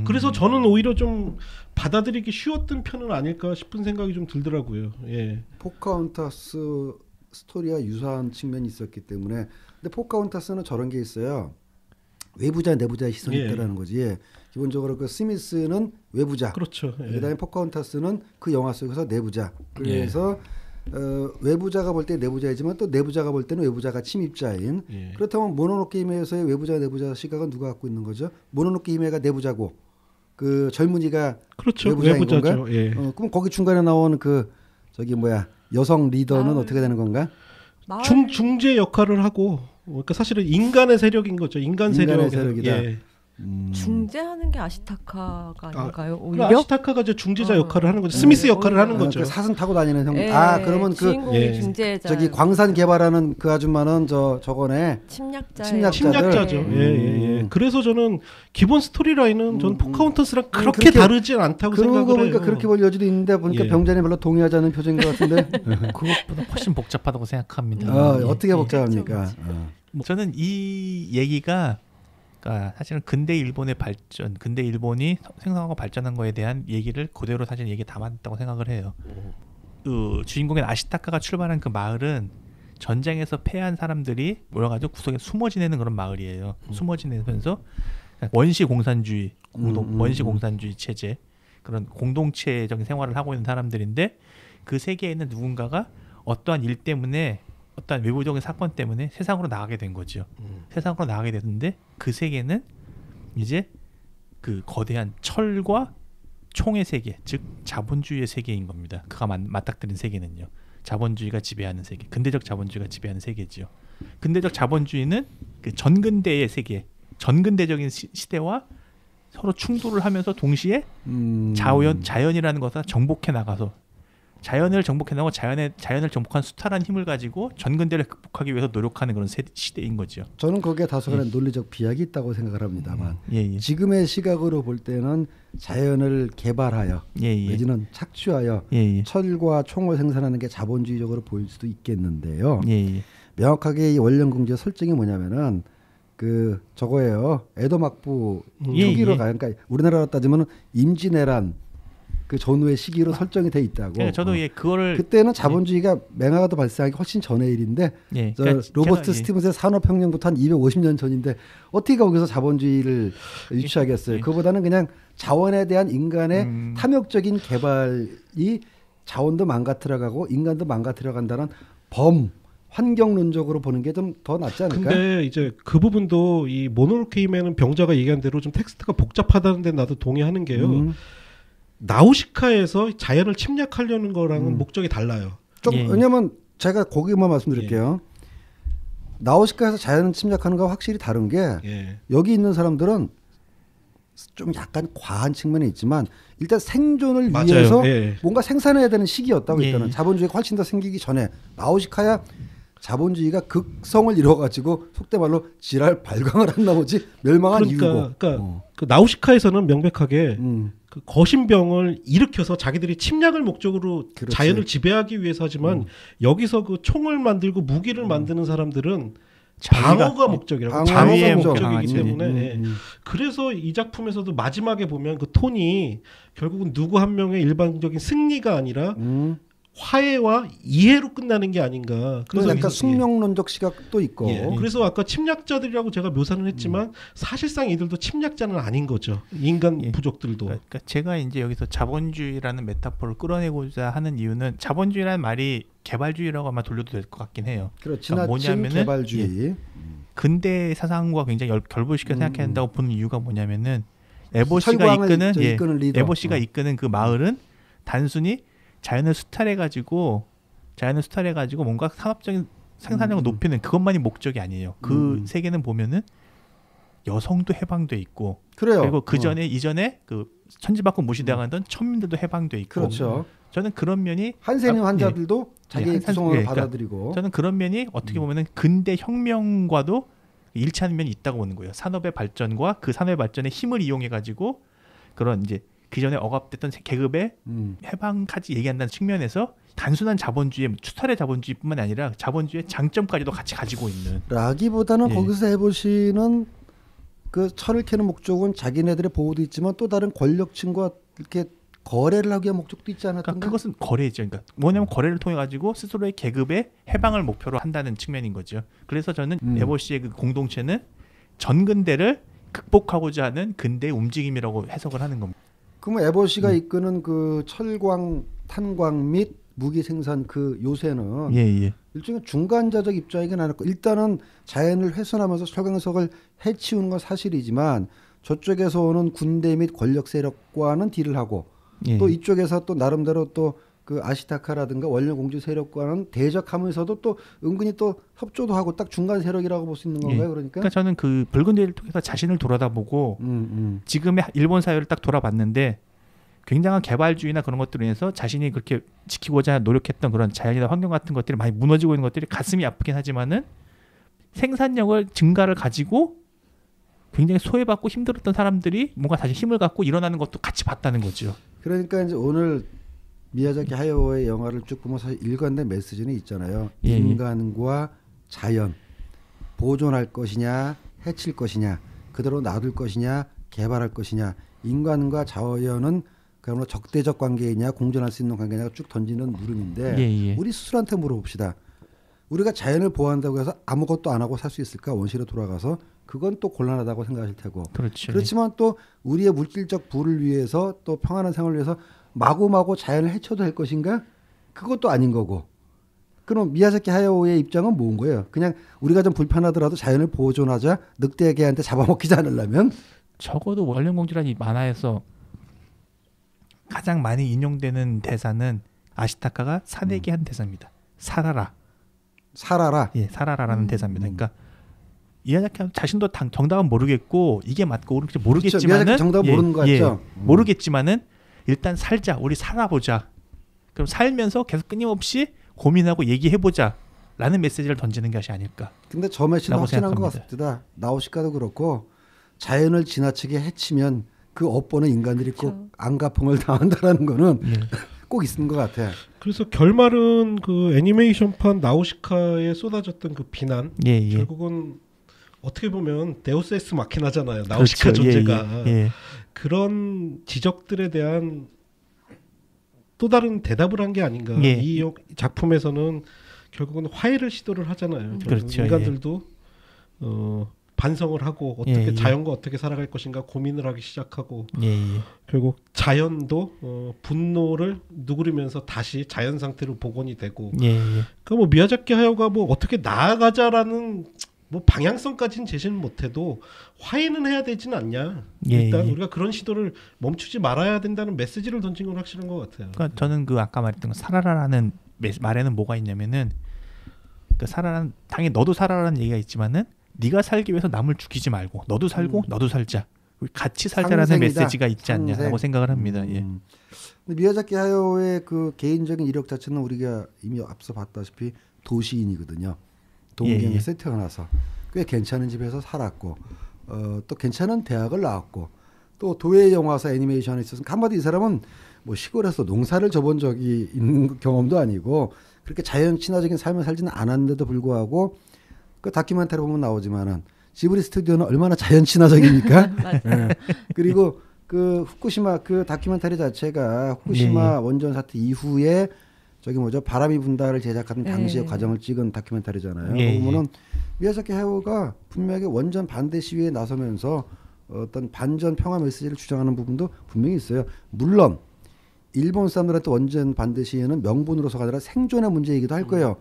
그래서 저는 오히려 좀 받아들이기 쉬웠던 편은 아닐까 싶은 생각이 좀 들더라고요. 예. 포카혼타스 스토리와 유사한 측면이 있었기 때문에 근데 포카혼타스는 저런 게 있어요. 외부자 내부자의 시선이 있다라는 거지. 기본적으로 그 스미스는 외부자. 그렇죠. 예. 그다음에 포카혼타스는 그 영화 속에서 내부자. 그래서 외부자가 볼 때 내부자이지만 또 내부자가 볼 때는 외부자가 침입자인. 그렇다면 모노노케 히메에서의 외부자 내부자 시각은 누가 갖고 있는 거죠? 모노노케 히메가 내부자고 그 젊은이가 그렇죠. 외부자인 건가? 외부자죠. 예. 그럼 거기 중간에 나오는 그 저기 뭐야 여성 리더는 어떻게 되는 건가? 중재 역할을 하고 그러니까 사실은 인간의 세력인 거죠. 인간의 세력이다. 예. 중재하는 게 아시타카가 아닌가요? 그럼 오히려 아시타카가 이제 중재자 역할을 하는 거죠. 스미스 역할을 오히려. 하는 거죠. 그 사슴 타고 다니는 형. 예, 그러면 그 주인공이 중재자. 저기 광산 개발하는 그 아줌마는 저거네. 침략자죠. 예. 그래서 저는 기본 스토리라인은 저는 포카혼턴스랑 그렇게 다르진 않다고 그러고 생각을 보니까 해요. 그렇게 볼 여지도 있는데 보니까 예. 병자님 별로 동의하지 않는 표정인 것 같은데. 그것보다 훨씬 복잡하다고 생각합니다. 어떻게 복잡합니까? 저는 이 얘기가 그러니까 사실은 근대 일본의 발전, 근대 일본이 생성하고 발전한 거에 대한 얘기를 그대로 사실 얘기 담았다고 생각을 해요. 그 주인공인 아시타카가 출발한 그 마을은 전쟁에서 패한 사람들이 모여가지고 구석에 숨어 지내는 그런 마을이에요. 숨어 지내면서 원시 공산주의, 원시 공산주의 체제, 그런 공동체적인 생활을 하고 있는 사람들인데 그 세계에 있는 누군가가 어떠한 일 때문에 어떤 외부적인 사건 때문에 세상으로 나가게 된 거죠. 세상으로 나가게 됐는데 그 세계는 이제 그 거대한 철과 총의 세계, 즉 자본주의의 세계인 겁니다. 그가 맞닥뜨린 세계는요. 자본주의가 지배하는 세계, 근대적 자본주의가 지배하는 세계지요. 근대적 자본주의는 그 전근대의 세계, 전근대적인 시대와 서로 충돌을 하면서 동시에 자연이라는 것을 정복해 나가서 자연을 정복해 나고 자연을 정복한 수탈한 힘을 가지고 전근대를 극복하기 위해서 노력하는 그런 시대인 거죠. 저는 거기에 다소간의 논리적 비약이 있다고 생각을 합니다만 지금의 시각으로 볼 때는 자연을 개발하여 내지는 착취하여 철과 총을 생산하는 게 자본주의적으로 보일 수도 있겠는데요. 명확하게 이 원령공주의 설정이 뭐냐면은 그 저거예요. 에도 막부 초기로 가요. 그러니까 우리나라로 따지면 임진왜란 그 전후의 시기로 설정이 돼 있다고. 저도 그거를 그때는 자본주의가 맹아가 발생하기 훨씬 전의 일인데 그러니까 로버트 스티븐스의 산업혁명부터 한 250년 전인데 어떻게 거기서 자본주의를 유치하겠어요. 그보다는 그냥 자원에 대한 인간의 탐욕적인 개발이 자원도 망가뜨려가고 인간도 망가뜨려간다는 환경론적으로 보는 게 좀 더 낫지 않을까? 근데 이제 그 부분도 이 모노로케임에는 병자가 얘기한 대로 좀 텍스트가 복잡하다는데 나도 동의하는 게요. 나우시카에서 자연을 침략하려는 거랑은 목적이 달라요. 왜냐면 제가 거기만 말씀드릴게요. 나우시카에서 자연을 침략하는 거와 확실히 다른 게 여기 있는 사람들은 좀 약간 과한 측면이 있지만 일단 생존을 위해서 뭔가 생산해야 되는 시기였다고 일단은 자본주의가 훨씬 더 생기기 전에 나우시카야 자본주의가 극성을 이뤄가지고 속된 말로 지랄 발광을 한 나머지 멸망한 이유고. 그러니까 그 나우시카에서는 명백하게 그 거신병을 일으켜서 자기들이 침략을 목적으로 자연을 지배하기 위해서 하지만 여기서 그 총을 만들고 무기를 만드는 사람들은 방어가 목적이라고. 방어가 목적이기 때문에 그래서 이 작품에서도 마지막에 보면 그 톤이 결국은 누구 한 명의 일반적인 승리가 아니라 화해와 이해로 끝나는 게 아닌가. 그래서 약간 숙명론적 시각도 있고. 그래서 아까 침략자들이라고 제가 묘사는 했지만 사실상 이들도 침략자는 아닌 거죠. 인간 부족들도. 그러니까 제가 이제 여기서 자본주의라는 메타포를 끌어내고자 하는 이유는 자본주의라는 말이 개발주의라고 아마 돌려도 될 것 같긴 해요. 그렇죠. 뭐냐면은 개발주의. 근대 사상과 굉장히 결부시켜 생각해야 한다고 보는 이유가 뭐냐면은 에보 씨가 이끄는 그 마을은 단순히 자연을 수탈해가지고 뭔가 산업적인 생산력을 높이는 그것만이 목적이 아니에요. 그 세계는 보면은 여성도 해방돼 있고, 그리고 이전에 그 천지받고 무시당하던 천민들도 해방돼 있고. 그렇죠. 저는 그런 면이 한센인 환자들도 자기의 구성을 받아들이고. 저는 그런 면이 어떻게 보면은 근대 혁명과도 일치하는 면이 있다고 보는 거예요. 산업의 발전과 그 산업의 발전의 힘을 이용해 가지고 그런 이제 기존에 억압됐던 계급의 해방까지 얘기한다는 측면에서 단순한 자본주의, 추탈의 자본주의뿐만 아니라 자본주의의 장점까지도 같이 가지고 있는. 라기보다는 거기서 해보시는 그 철을 캐는 목적은 자기네들의 보호도 있지만 또 다른 권력층과 이렇게 거래를 하기 위한 목적도 있지 않았던가? 그러니까 그것은 거래죠. 그러니까 뭐냐면 거래를 통해 가지고 스스로의 계급의 해방을 목표로 한다는 측면인 거죠. 그래서 저는 에보 씨의 그 공동체는 전근대를 극복하고자 하는 근대의 움직임이라고 해석을 하는 겁니다. 그럼 에보 씨가 이끄는 그 철광, 탄광 및 무기 생산 그 요새는 일종의 중간자적 입장이긴 하고 일단은 자연을 훼손하면서 철광석을 해치우는 건 사실이지만 저쪽에서 오는 군대 및 권력 세력과는 딜을 하고 또 이쪽에서 또 나름대로 또 그 아시타카라든가 원령공주 세력과는 대적하면서도 또 은근히 또 협조도 하고 딱 중간 세력이라고 볼 수 있는 건가요? 그러니까 저는 그 붉은 대를 통해서 자신을 돌아다보고 지금의 일본 사회를 딱 돌아봤는데 굉장한 개발주의나 그런 것들로 인해서 자신이 그렇게 지키고자 노력했던 그런 자연이나 환경 같은 것들이 많이 무너지고 있는 것들이 가슴이 아프긴 하지만은 생산력을 증가를 가지고 굉장히 소외받고 힘들었던 사람들이 뭔가 다시 힘을 갖고 일어나는 것도 같이 봤다는 거죠. 그러니까 이제 오늘 미야자키 하야오의 영화를 쭉 보면 사실 일관된 메시지는 있잖아요. 예, 인간과 자연 보존할 것이냐 해칠 것이냐 그대로 놔둘 것이냐 개발할 것이냐 인간과 자연은 그야말로 적대적 관계이냐 공존할 수 있는 관계냐가 쭉 던지는 물음인데 우리 스스로한테 물어봅시다. 우리가 자연을 보호한다고 해서 아무것도 안 하고 살 수 있을까? 원시로 돌아가서 그건 또 곤란하다고 생각하실 테고 그렇죠. 그렇지만 또 우리의 물질적 부를 위해서 또 평안한 생활을 위해서 마구마구 자연을 해쳐도 할 것인가? 그것도 아닌 거고. 그럼 미야자키 하야오의 입장은 뭔 거예요? 그냥 우리가 좀 불편하더라도 자연을 보존하자. 늑대개한테 잡아먹히지 않으려면? 적어도 원령공주라는 이 만화에서 가장 많이 인용되는 대사는 아시타카가 사내기 한 대사입니다. 살아라. 살아라. 예, 살아라라는 대사입니다. 그러니까 미야자키 자신도 정답은 모르겠고 이게 맞고 옳은지 모르겠지만은 그렇죠. 정답 모르는 거 같죠. 모르겠지만은 일단 살자, 우리 살아보자. 그럼 살면서 계속 끊임없이 고민하고 얘기해보자라는 메시지를 던지는 것이 아닐까. 근데 저 메시지는 확실한 것 생각합니다. 같습니다. 나우시카도 그렇고 자연을 지나치게 해치면 그 업보는 인간들이 그렇죠. 꼭 안가풍을 당한다라는 거는 꼭 있는 것 같아요. 그래서 결말은 그 애니메이션판 나우시카에 쏟아졌던 그 비난 결국은 어떻게 보면 데우스 엑스 마키나잖아요. 나우시카 그렇죠. 존재가 그런 지적들에 대한 또 다른 대답을 한 게 아닌가. 이 작품에서는 결국은 화해를 시도를 하잖아요. 그렇죠. 인간들도 반성을 하고 어떻게 자연과 어떻게 살아갈 것인가 고민을 하기 시작하고 결국 자연도 분노를 누그리면서 다시 자연 상태로 복원이 되고 그러니까 뭐 미야자키 하야오가 뭐 어떻게 나아가자라는 뭐 방향성까지는 제시는 못해도 화해는 해야 되지는 않냐. 일단 우리가 그런 시도를 멈추지 말아야 된다는 메시지를 던진 건 확실한 것 같아요. 그러니까 저는 그 아까 말했던 살아라라는 말에는 뭐가 있냐면은 그 살아라는 당연히 너도 살아라는 얘기가 있지만은 네가 살기 위해서 남을 죽이지 말고 너도 살고 너도 살자. 우리 같이 살자라는 상생이다. 메시지가 있지 않냐라고 생각을 합니다. 근데 미야자키 하야오의 그 개인적인 이력 자체는 우리가 이미 앞서 봤다시피 도시인이거든요. 동경에서 태어나서 꽤 괜찮은 집에서 살았고 또 괜찮은 대학을 나왔고 또 도예 영화사 애니메이션에 있어서 한마디 이 사람은 뭐 시골에서 농사를 져본 적이 있는 경험도 아니고 그렇게 자연 친화적인 삶을 살지는 않았는데도 불구하고 그 다큐멘터리 보면 나오지만은 지브리 스튜디오는 얼마나 자연 친화적입니까? 그리고 그 후쿠시마 그 다큐멘터리 자체가 후쿠시마 원전 사태 이후에 저기 뭐죠 바람이 분다를 제작하는 당시의 과정을 찍은 다큐멘터리잖아요. 보면은 미야자키 하야오가 분명히 원전 반대 시위에 나서면서 어떤 반전 평화 메시지를 주장하는 부분도 분명히 있어요. 물론 일본 사람들한테 원전 반대 시위는 명분으로서가 아니라 생존의 문제이기도 할 거예요.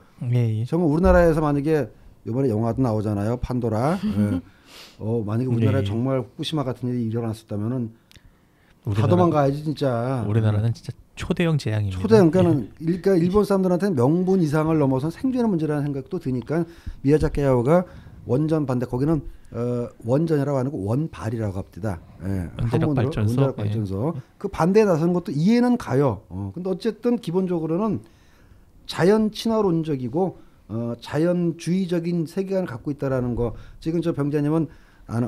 정말 우리나라에서 만약에 이번에 영화도 나오잖아요. 판도라. 만약에 우리나라에 정말 후쿠시마 같은 일이 일어났었다면은 다 도망가야지 진짜. 우리나라는 진짜 초대형 재앙입니다. 그러니까 일본 사람들한테는 명분 이상을 넘어선 생존의 문제라는 생각도 드니까 미야자키 하야오가 원전 반대 거기는 원전이라고 하는 거 원발이라고 합니다. 원자력 발전소. 원자력 발전소. 그 반대에 나서는 것도 이해는 가요. 근데 어쨌든 기본적으로는 자연 친화론적이고 자연주의적인 세계관을 갖고 있다라는 거. 지금 저 병자님은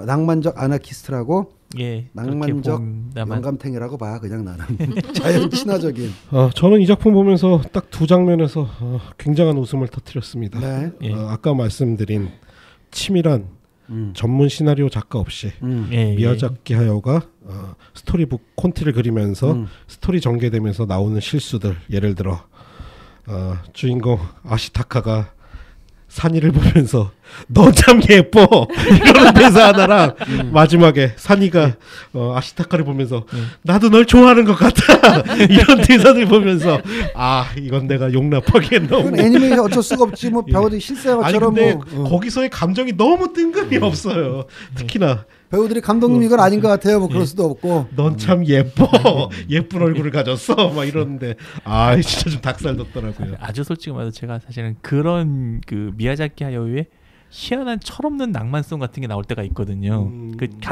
낭만적 아나키스트라고 낭만적 영감탱이라고 봐. 그냥 나는 자연 친화적인. 저는 이 작품 보면서 딱 두 장면에서 굉장한 웃음을 터뜨렸습니다. 아까 말씀드린 치밀한 전문 시나리오 작가 없이 미야자키 하야오가 스토리북 콘티를 그리면서 스토리 전개되면서 나오는 실수들, 예를 들어 주인공 아시타카가 산이를 보면서 너 참 예뻐 이러는 대사 하나랑 마지막에 산이가 아시타카를 보면서 나도 널 좋아하는 것 같아 이런 대사들 보면서 아 이건 내가 용납하기엔 너무 그건 애니메이션 어쩔 수가 없지 뭐 배우들이 실생활처럼 아니 근데 뭐 거기서의 감정이 너무 뜬금이 없어요. 특히나 배우들이 감독님 이건 아닌 것 같아요. 뭐 그럴 수도 없고. 넌 참 예뻐 예쁜 얼굴을 가졌어 막 이러는데 아 진짜 좀 닭살 돋더라고요. 아주 솔직히 말해서 제가 사실은 그런 그 미야자키 하야오의 희한한 철없는 낭만성 같은 게 나올 때가 있거든요.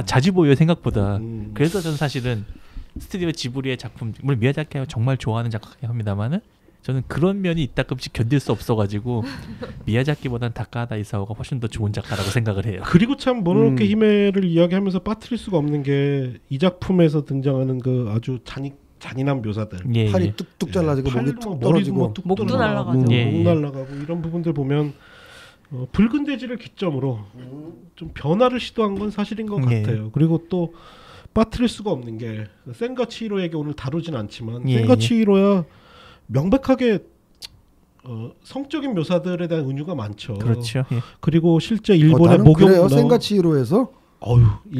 자주 보여요 생각보다. 그래서 저는 사실은 스튜디오 지브리의 작품, 물론 미야자키 하야오 정말 좋아하는 작가긴 합니다만은 저는 그런 면이 있다끔씩 견딜 수 없어가지고 미야자키보다는 다카하다 이사오가 훨씬 더 좋은 작가라고 생각을 해요. 그리고 참 모노노케 히메를 이야기하면서 빠뜨릴 수가 없는 게 이 작품에서 등장하는 그 아주 잔인한 묘사들. 예, 팔이 예. 뚝뚝 잘라지고 목이 툭 머리도 떨어지고 뭐 뚝 목도 떨어지고, 날아가죠. 예, 목 예. 날아가고 이런 부분들 보면 붉은 돼지를 기점으로 좀 변화를 시도한 건 사실인 것 예. 같아요. 그리고 또 빠뜨릴 수가 없는 게 센과 치히로에게 오늘 다루진 않지만 예, 센과 예. 치히로야 명백하게 성적인 묘사들에 대한 은유가 많죠. 그렇죠. 예. 그리고 실제 일본의 나는 목욕 그래요. 문화, 센가치히로에서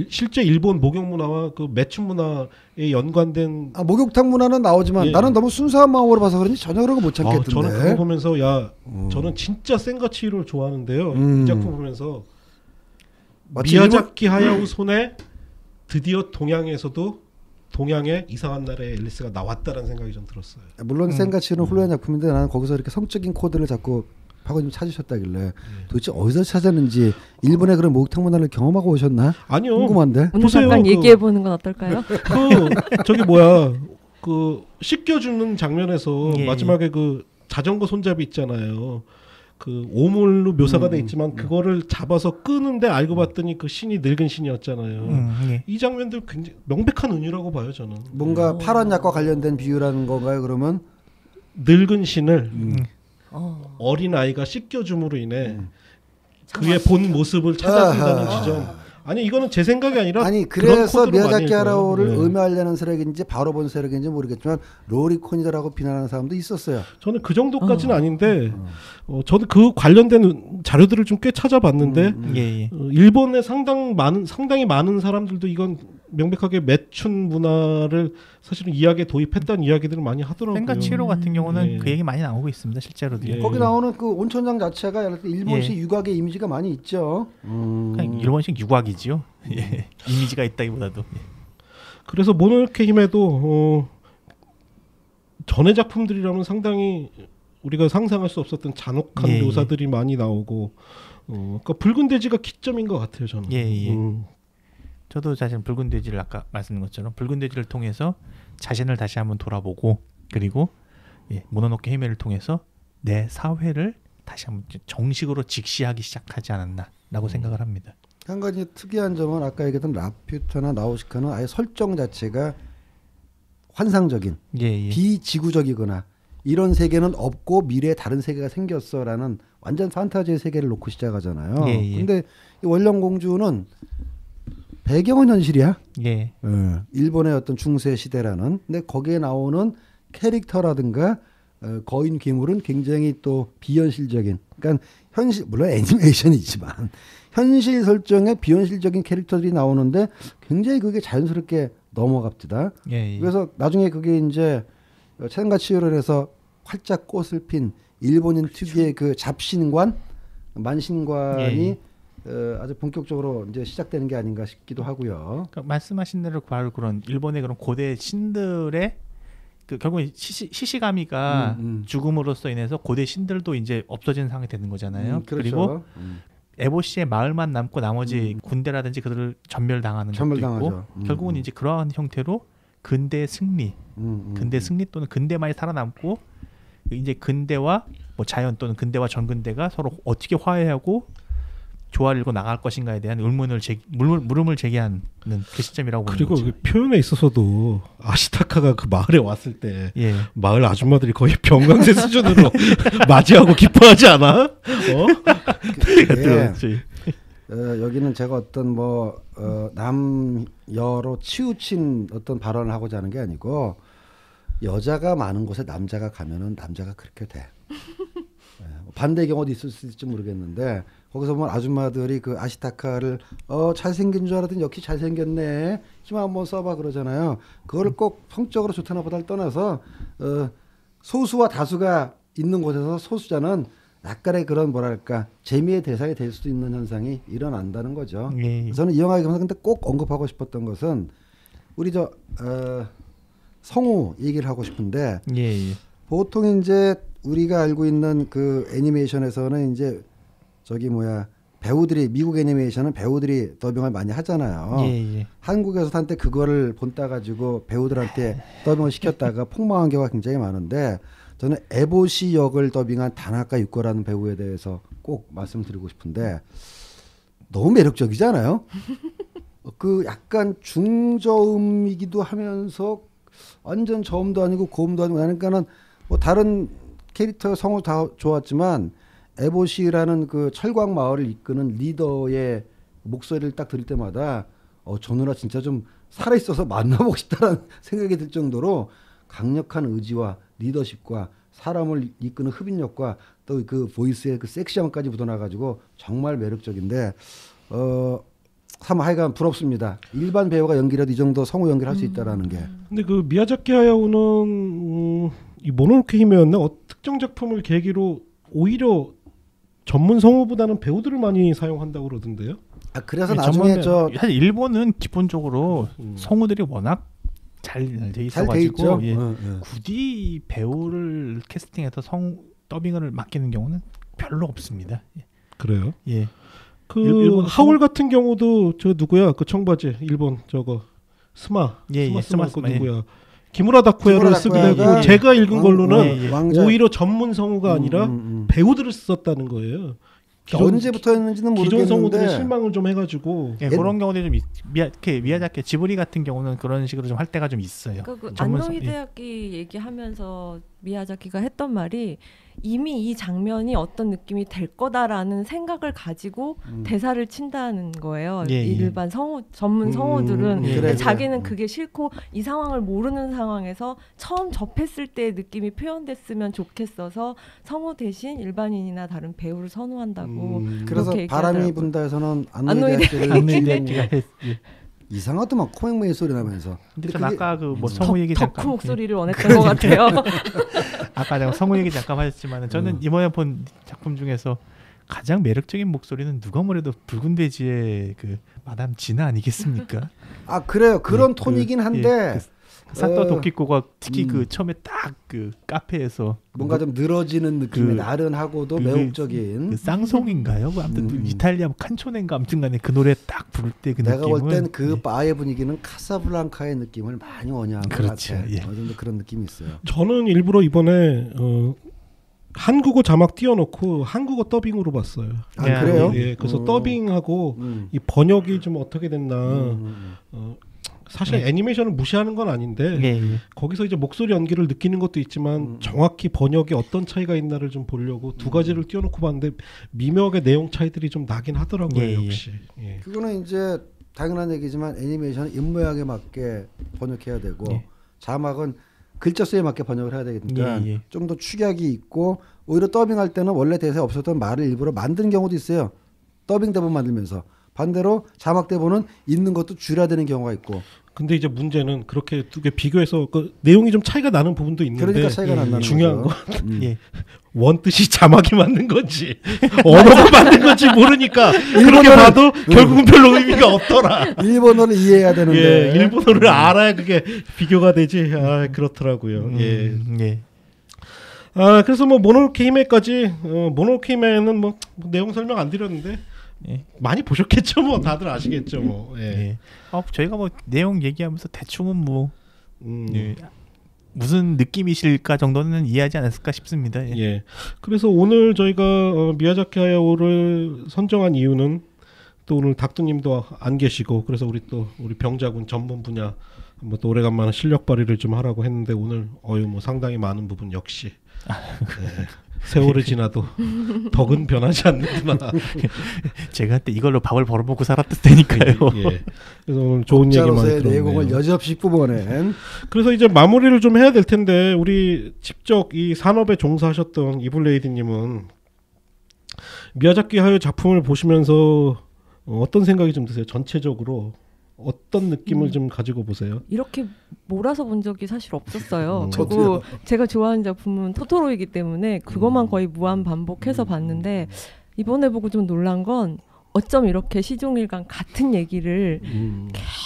실제 일본 목욕 문화와 그 매춘 문화에 연관된 목욕탕 문화는 나오지만 예. 나는 너무 순수한 마음으로 봐서 그런지 전혀 그런 거 못 참겠던데. 저는 그거 보면서 저는 진짜 센가치히로를 좋아하는데요. 이 작품 보면서 마치 미야자키 하야오 손에 드디어 동양의 이상한 나라의 앨리스가 나왔다라는 생각이 좀 들었어요. 물론 센가치히로는 훌륭한 작품인데 나는 거기서 이렇게 성적인 코드를 자꾸 박원님 찾으셨다길래 도대체 어디서 찾았는지 일본의 그런 목욕탕 문화를 경험하고 오셨나? 아니요. 궁금한데. 오늘 보세요, 잠깐 그- 얘기해 보는 건 어떨까요? 저기 뭐야 그 씻겨주는 장면에서 예, 마지막에 그 자전거 손잡이 있잖아요. 그 오물로 묘사가 돼 있지만 그거를 잡아서 끄는데 알고 봤더니 그 신이 늙은 신이었잖아요. 예. 이 장면들 굉장히 명백한 은유라고 봐요 저는. 뭔가 파란 약과 관련된 비유라는 건가요? 그러면 늙은 신을 어린 아이가 씻겨줌으로 인해 그의 본 모습을 찾아준다는 아하. 지점. 아니 이거는 제 생각이 아니라 아니 그런 그래서 코드로 많이 미야자키 하야오를 읽어요. 네. 의미하려는 세력인지 바로 본 세력인지 모르겠지만 로리콘이다라고 비난하는 사람도 있었어요. 저는 그 정도까지는 아닌데 저도 그 관련된 자료들을 좀 꽤 찾아봤는데 예, 예. 일본의 상당히 많은 사람들도 이건 명백하게 매춘 문화를 사실은 이야기에 도입했다는 이야기들을 많이 하더라고요. 센가치히로 같은 경우는 예. 그 얘기 많이 나오고 있습니다 실제로도. 예. 거기 나오는 그 온천장 자체가 일본식 육악의 이미지가 많이 있죠. 그냥 일본식 유곽이지요. 예. 이미지가 있다기보다도. 예. 그래서 모노노케 히메도 전의 작품들이라면 상당히 우리가 상상할 수 없었던 잔혹한 예, 예. 묘사들이 많이 나오고 그러니까 붉은 돼지가 기점인 것 같아요 저는. 예, 예. 저도 사실 붉은 돼지를 아까 말씀드린 것처럼 붉은 돼지를 통해서 자신을 다시 한번 돌아보고 그리고 모노노케 히메를 통해서 내 사회를 다시 한번 정식으로 직시하기 시작하지 않았나라고 생각을 합니다. 한 가지 특이한 점은 아까 얘기했던 라퓨타나 나우시카는 아예 설정 자체가 환상적인 예, 예. 비지구적이거나 이런 세계는 없고 미래에 다른 세계가 생겼어라는 완전 판타지의 세계를 놓고 시작하잖아요. 예, 예. 근데 이 원령공주는 배경은 현실이야. 예. 일본의 어떤 중세 시대라는. 근데 거기에 나오는 캐릭터라든가 거인 괴물은 굉장히 또 비현실적인. 그러니까 현실 물론 애니메이션이지만 현실 설정에 비현실적인 캐릭터들이 나오는데 굉장히 그게 자연스럽게 넘어갑니다. 예, 예. 그래서 나중에 그게 이제 센가치히로에서 활짝 꽃을 핀 일본인 특유의 그 잡신관, 만신관이 예. 아주 본격적으로 이제 시작되는 게 아닌가 싶기도 하고요. 그러니까 말씀하신 대로 바로 그런 일본의 그런 고대 신들의 그 결국 시시가미가 죽음으로써 인해서 고대 신들도 이제 없어지는 상황이 되는 거잖아요. 그렇죠. 그리고 에보시의 마을만 남고 나머지 군대라든지 그들을 전멸당하는 것도 전멸당하죠. 있고 결국은 이제 그러한 형태로 근대의 승리, 근대 승리 또는 근대만이 살아남고 이제 근대와 뭐 자연 또는 근대와 전근대가 서로 어떻게 화해하고 조화를 이루고 나갈 것인가에 대한 물음을 제기하는 그 시점이라고 보는 그리고 거죠. 그 표현에 있어서도 아시타카가 그 마을에 왔을 때 예. 마을 아줌마들이 거의 병강세 수준으로 맞이하고 기뻐하지 않아? 여기는 제가 어떤 남여로 치우친 어떤 발언을 하고자 하는 게 아니고 여자가 많은 곳에 남자가 가면은 남자가 그렇게 돼. 반대 경우도 있을 수 있을지 모르겠는데 거기서 보면 아줌마들이 그 아시타카를 잘생긴 줄 알았더니 역시 잘생겼네. 힘 한번 써봐 그러잖아요. 그거를 꼭 성적으로 좋다 나쁘다를 떠나서 소수와 다수가 있는 곳에서 소수자는 약간의 그런 뭐랄까 재미의 대상이 될 수도 있는 현상이 일어난다는 거죠. 예. 저는 이 영화에 근데 꼭 언급하고 싶었던 것은 우리 성우 얘기를 하고 싶은데 예. 보통 이제 우리가 알고 있는 그 애니메이션에서는 이제 배우들이 미국 애니메이션은 배우들이 더빙을 많이 하잖아요. 예. 한국에서 한때 그거를 본따 가지고 배우들한테 더빙을 시켰다가 폭망한 경우가 굉장히 많은데 저는 에보시 역을 더빙한 다나카 유코라는 배우에 대해서 꼭 말씀드리고 싶은데 너무 매력적이잖아요. 그 약간 중저음이기도 하면서 완전 저음도 아니고 고음도 아니고 그러니까는 뭐 다른 캐릭터 성우 다 좋았지만 에보시라는 그 철광 마을을 이끄는 리더의 목소리를 딱 들을 때마다 저 누나 진짜 좀 살아있어서 만나보고 싶다라는 생각이 들 정도로 강력한 의지와 리더십과 사람을 이끄는 흡인력과 또 그 보이스의 그 섹시함까지 묻어나가지고 정말 매력적인데 참 하여간 부럽습니다. 일반 배우가 연기라도 이 정도 성우 연기를 할 수 있다라는 게. 근데 그 미야자키 하야오는 이 모노노케 히메였나 특정 작품을 계기로 오히려 전문 성우보다는 배우들을 많이 사용한다고 그러던데요. 그래서 나중에 사실 일본은 기본적으로 성우들이 워낙 잘 돼 있어가지고 굳이 배우를 캐스팅해서 더빙을 맡기는 경우는 별로 없습니다. 그래요? 예. 그 하울 같은 경우도 저 누구야? 그 청바지 일본 저거 스마 누구야? 기무라 다쿠야를 쓰게 되고 제가 읽은 걸로는 오히려 전문 성우가 아니라 배우들을 썼다는 거예요. 언제부터였는지는 모르겠는데 기존 성우들이 실망을 좀 해가지고 그런 경우도 좀 미야자키 지브리 같은 경우는 그런 식으로 좀 할 때가 좀 있어요. 그 안노 히데아키 얘기하면서 미야자키가 했던 말이 이미 이 장면이 어떤 느낌이 될 거다라는 생각을 가지고 대사를 친다는 거예요. 일반 전문 성우들은 근데 자기는 그게 싫고 이 상황을 모르는 상황에서 처음 접했을 때의 느낌이 표현됐으면 좋겠어서 성우 대신 일반인이나 다른 배우를 선호한다고 그래서 바람이 분다에서는 안노 히데아키가 이상하더만 코맹맹이 소리 나면서. 근데 전 아까 그 뭐 성우 얘기 잠깐 덕후 목소리를 원했던 것 같아요. 아까 내가 성우 얘기 잠깐 하셨지만 저는 이번에 본 작품 중에서 가장 매력적인 목소리는 누가 뭐래도 붉은 돼지의 그 마담 지나 아니겠습니까? 그래요. 그런 톤이긴 한데 사토 도키코가 특히 그 처음에 딱 그 카페에서 뭔가 좀 늘어지는 느낌의 나른하고도 매혹적인 그 쌍송인가요? 아무튼 이탈리아 칸초네인가 아무튼간에 그 노래 딱 부를 때 그 느낌은 내가 볼 땐 그 바의 분위기는 카사블랑카의 느낌을 많이 원형한 것 같아요. 어느 정도 그런 느낌이 있어요. 저는 일부러 이번에 한국어 자막 띄워놓고 한국어 더빙으로 봤어요. 그래요? 예, 그래서 더빙하고 이 번역이 좀 어떻게 됐나. 사실 애니메이션을 무시하는 건 아닌데 거기서 이제 목소리 연기를 느끼는 것도 있지만 정확히 번역에 어떤 차이가 있나를 좀 보려고 두 가지를 띄워놓고 봤는데 미묘하게 내용 차이들이 좀 나긴 하더라고요. 역시. 그거는 이제 당연한 얘기지만 애니메이션은 입모양에 맞게 번역해야 되고 자막은 글자 수에 맞게 번역을 해야 되니까 좀 더 축약이 있고 오히려 더빙할 때는 원래 대사에 없었던 말을 일부러 만드는 경우도 있어요. 더빙 대본 만들면서. 반대로 자막 대본은 있는 것도 줄여야 되는 경우가 있고. 근데 이제 문제는 그렇게 두 개 비교해서 그 내용이 좀 차이가 나는 부분도 있는데 그러니까 차이가 난다는 중요한 건 원 뜻이 자막이 맞는 건지 언어가 맞는 건지 모르니까 그렇게 봐도 결국은 별로 의미가 없더라. 일본어를 이해해야 되는데 일본어를 알아야 그게 비교가 되지. 그렇더라고요. 그래서 뭐 모노노케 히메까지 모노노케 히메는 뭐 내용 설명 안 드렸는데 많이 보셨겠죠, 뭐 다들 아시겠죠, 뭐. 저희가 뭐 내용 얘기하면서 대충은 뭐 무슨 느낌이실까 정도는 이해하지 않았을까 싶습니다. 그래서 오늘 저희가 미야자키 하야오를 선정한 이유는 또 오늘 닥터님도 안 계시고 그래서 우리 병자군 전문 분야 한번 또 오래간만에 실력 발휘를 좀 하라고 했는데 오늘 뭐 상당히 많은 부분 역시. 세월이 지나도 덕은 변하지 않는구나. 제가 한때 이걸로 밥을 벌어먹고 살았을 테니까요. 그래서 오늘 좋은 얘기 많이 들었네요. 내공을 여지없이 뽑아낸. 그래서 이제 마무리를 좀 해야 될 텐데 우리 직접 이 산업에 종사하셨던 이블레이드님은 미야자키 하야오 작품을 보시면서 어떤 생각이 좀 드세요? 전체적으로 어떤 느낌을 좀 가지고 보세요? 이렇게 몰아서 본 적이 사실 없었어요. 그리고 제가 좋아하는 작품은 토토로이기 때문에 그것만 거의 무한 반복해서 봤는데 이번에 보고 좀 놀란 건 어쩜 이렇게 시종일관 같은 얘기를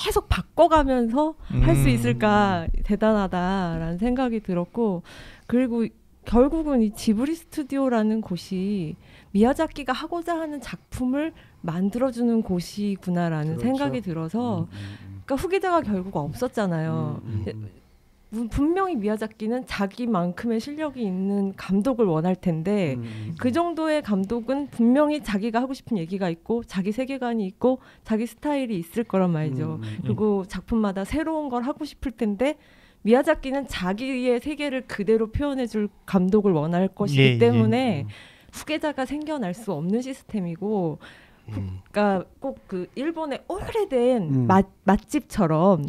계속 바꿔가면서 할 수 있을까 대단하다라는 생각이 들었고 그리고 결국은 이 지브리 스튜디오라는 곳이 미야자키가 하고자 하는 작품을 만들어주는 곳이구나라는 그렇죠. 생각이 들어서 그러니까 후계자가 결국 없었잖아요. 분명히 미야자키는 자기만큼의 실력이 있는 감독을 원할 텐데 그 정도의 감독은 분명히 자기가 하고 싶은 얘기가 있고 자기 세계관이 있고 자기 스타일이 있을 거란 말이죠. 그리고 작품마다 새로운 걸 하고 싶을 텐데 미야자키는 자기의 세계를 그대로 표현해줄 감독을 원할 것이기 때문에 후계자가 생겨날 수 없는 시스템이고 그러니까 꼭 그 일본의 오래된 맛집처럼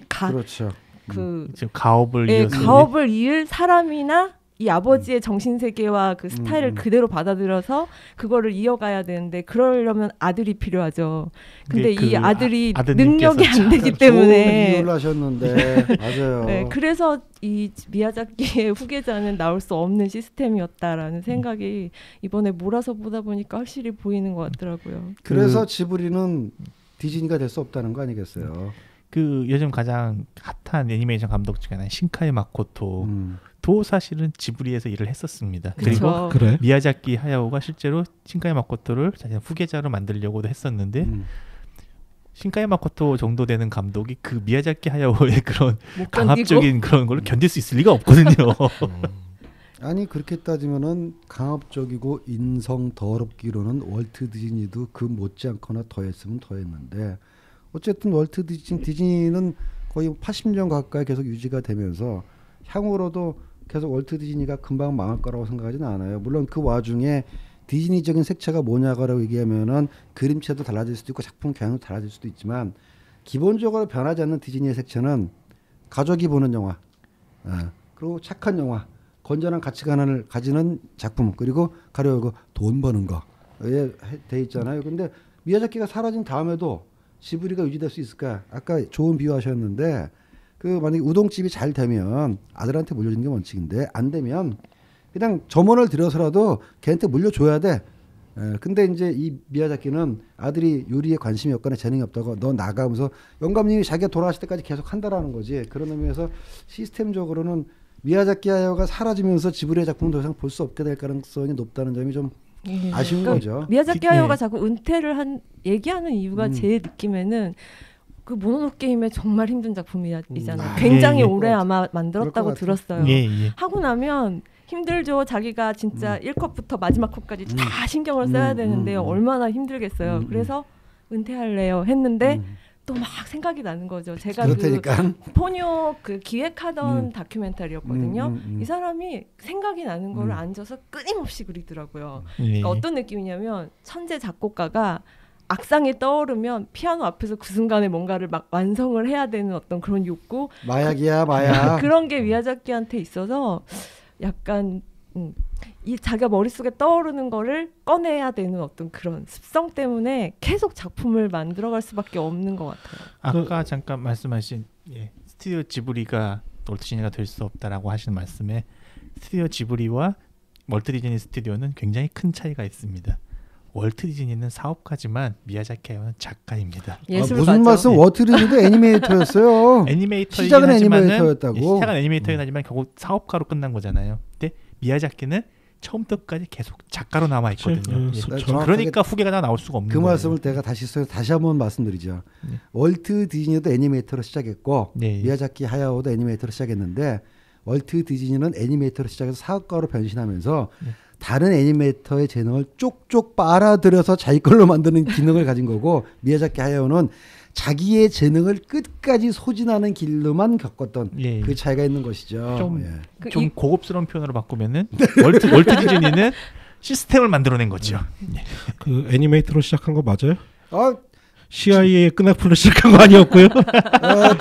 그렇죠. 지금 가업을 가업을 이을 사람이나 이 아버지의 정신 세계와 그 스타일을 그대로 받아들여서 그거를 이어가야 되는데 그러려면 아들이 필요하죠. 근데 이 아들이 능력이 안 되기 때문에 좋은 이유를 하셨는데 맞아요. 네, 그래서 이 미야자키의 후계자는 나올 수 없는 시스템이었다라는 생각이 이번에 몰아서 보다 보니까 확실히 보이는 것 같더라고요. 그래서 지브리는 디즈니가 될 수 없다는 거 아니겠어요? 그 요즘 가장 핫한 애니메이션 감독 중에 하나인 신카이 마코토 도 사실은 지브리에서 일을 했었습니다. 그쵸. 그리고 그래? 미야자키 하야오가 실제로 신카이 마코토를 자신의 후계자로 만들려고도 했었는데 신카이 마코토 정도 되는 감독이 그 미야자키 하야오의 그런 강압적인 그런 걸 견딜 수 있을 리가 없거든요. 아니 그렇게 따지면은 강압적이고 인성 더럽기로는 월트 디즈니도 그 못지않거나 더했으면 더했는데 어쨌든 월트 디즈니는 거의 80년 가까이 계속 유지가 되면서 향후로도 계속 월트 디즈니가 금방 망할 거라고 생각하지는 않아요. 물론 그 와중에 디즈니적인 색채가 뭐냐고 얘기하면은 그림체도 달라질 수도 있고 작품 경향도 달라질 수도 있지만 기본적으로 변하지 않는 디즈니의 색채는 가족이 보는 영화, 그리고 착한 영화, 건전한 가치관을 가지는 작품, 그리고 가로 열고 돈 버는 거에 돼 있잖아요. 근데 미야자키가 사라진 다음에도 지브리가 유지될 수 있을까? 아까 좋은 비유하셨는데 그 만약에 우동집이 잘 되면 아들한테 물려주는 게 원칙인데 안 되면 그냥 점원을 들여서라도 걔한테 물려줘야 돼. 근데 이제 이 미야자키는 아들이 요리에 관심이 없거나 재능이 없다고 너 나가면서 영감님이 자기가 돌아가실 때까지 계속 한다라는 거지. 그런 의미에서 시스템적으로는 미야자키 하야오가 사라지면서 지브리의 작품을 더 이상 볼 수 없게 될 가능성이 높다는 점이 좀 아쉬운 거죠. 미야자키 하야오가 자꾸 은퇴를 얘기하는 이유가 제 느낌에는 그 모노노 게임의 정말 힘든 작품이잖아요. 굉장히 오래 아마 만들었다고 들었어요. 하고 나면 힘들죠. 자기가 진짜 1컷부터 마지막 컷까지 다 신경을 써야 되는데 얼마나 힘들겠어요. 그래서 은퇴할래요 했는데 또 막 생각이 나는 거죠. 제가 그렇다니까. 그 포뇨 그 기획하던 다큐멘터리였거든요. 이 사람이 생각이 나는 거를 앉아서 끊임없이 그리더라고요. 그러니까 어떤 느낌이냐면 천재 작곡가가 악상이 떠오르면 피아노 앞에서 그 순간에 뭔가를 막 완성을 해야 되는 어떤 그런 욕구, 마약이야 마약. 그런 게 미야자키한테 있어서 약간 이 자기가 머릿속에 떠오르는 거를 꺼내야 되는 어떤 그런 습성 때문에 계속 작품을 만들어갈 수밖에 없는 것 같아요. 아까 잠깐 말씀하신 스튜디오 지브리가 월트 디즈니가 될 수 없다라고 하시는 말씀에 스튜디오 지브리와 월트 디즈니 스튜디오는 굉장히 큰 차이가 있습니다. 월트 디즈니는 사업가지만 미야자키 하야오는 작가입니다. 무슨 말씀? 월트 디즈니도 애니메이터였어요. 애니메이터이긴 시작은 하지만은 애니메이터였다고. 시작은 애니메이터이긴 하지만 결국 사업가로 끝난 거잖아요. 근데 미야자키는 처음부터까지 계속 작가로 남아 있거든요. 그러니까 후계가 나올 수가 없는 그 거예요. 말씀을 제가 다시 한번 말씀드리죠. 월트 디즈니도 애니메이터로 시작했고 미야자키 하야오도 애니메이터로 시작했는데 월트 디즈니는 애니메이터로 시작해서 사업가로 변신하면서 다른 애니메이터의 재능을 쪽쪽 빨아들여서 자기 걸로 만드는 기능을 가진 거고 미야자키 하야오는 자기의 재능을 끝까지 소진하는 길로만 겪었던 그 차이가 있는 것이죠. 좀 고급스러운 표현으로 바꾸면은 월트 디즈니는 시스템을 만들어낸 거죠. 그 애니메이터로 시작한 거 맞아요? CIA의 끈악플로 시작한 거 아니었고요.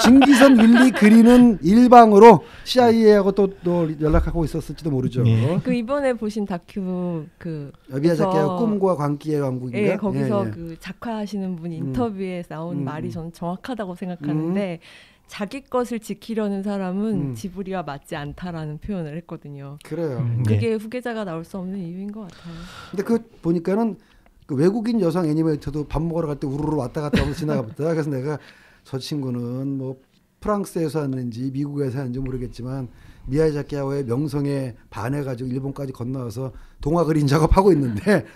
증기선 윌리 그린은 일방으로 CIA하고 또 연락하고 있었을지도 모르죠. 그 이번에 보신 다큐 그 미야자키의 꿈과 광기의 왕국인가? 예, 거기서 그 작화하시는 분이 인터뷰에 나온 말이 저는 정확하다고 생각하는데 자기 것을 지키려는 사람은 지브리와 맞지 않다라는 표현을 했거든요. 그래요. 그게 후계자가 나올 수 없는 이유인 것 같아요. 근데 그 보니까는 그 외국인 여성 애니메이터도 밥 먹으러 갈 때 우르르 왔다 갔다 하면서 지나가봤다. 그래서 내가 저 친구는 뭐 프랑스에서 왔는지 미국에서 왔는지 모르겠지만 미야자키 하야오의 명성에 반해가지고 일본까지 건너와서 동화 그린 작업하고 있는데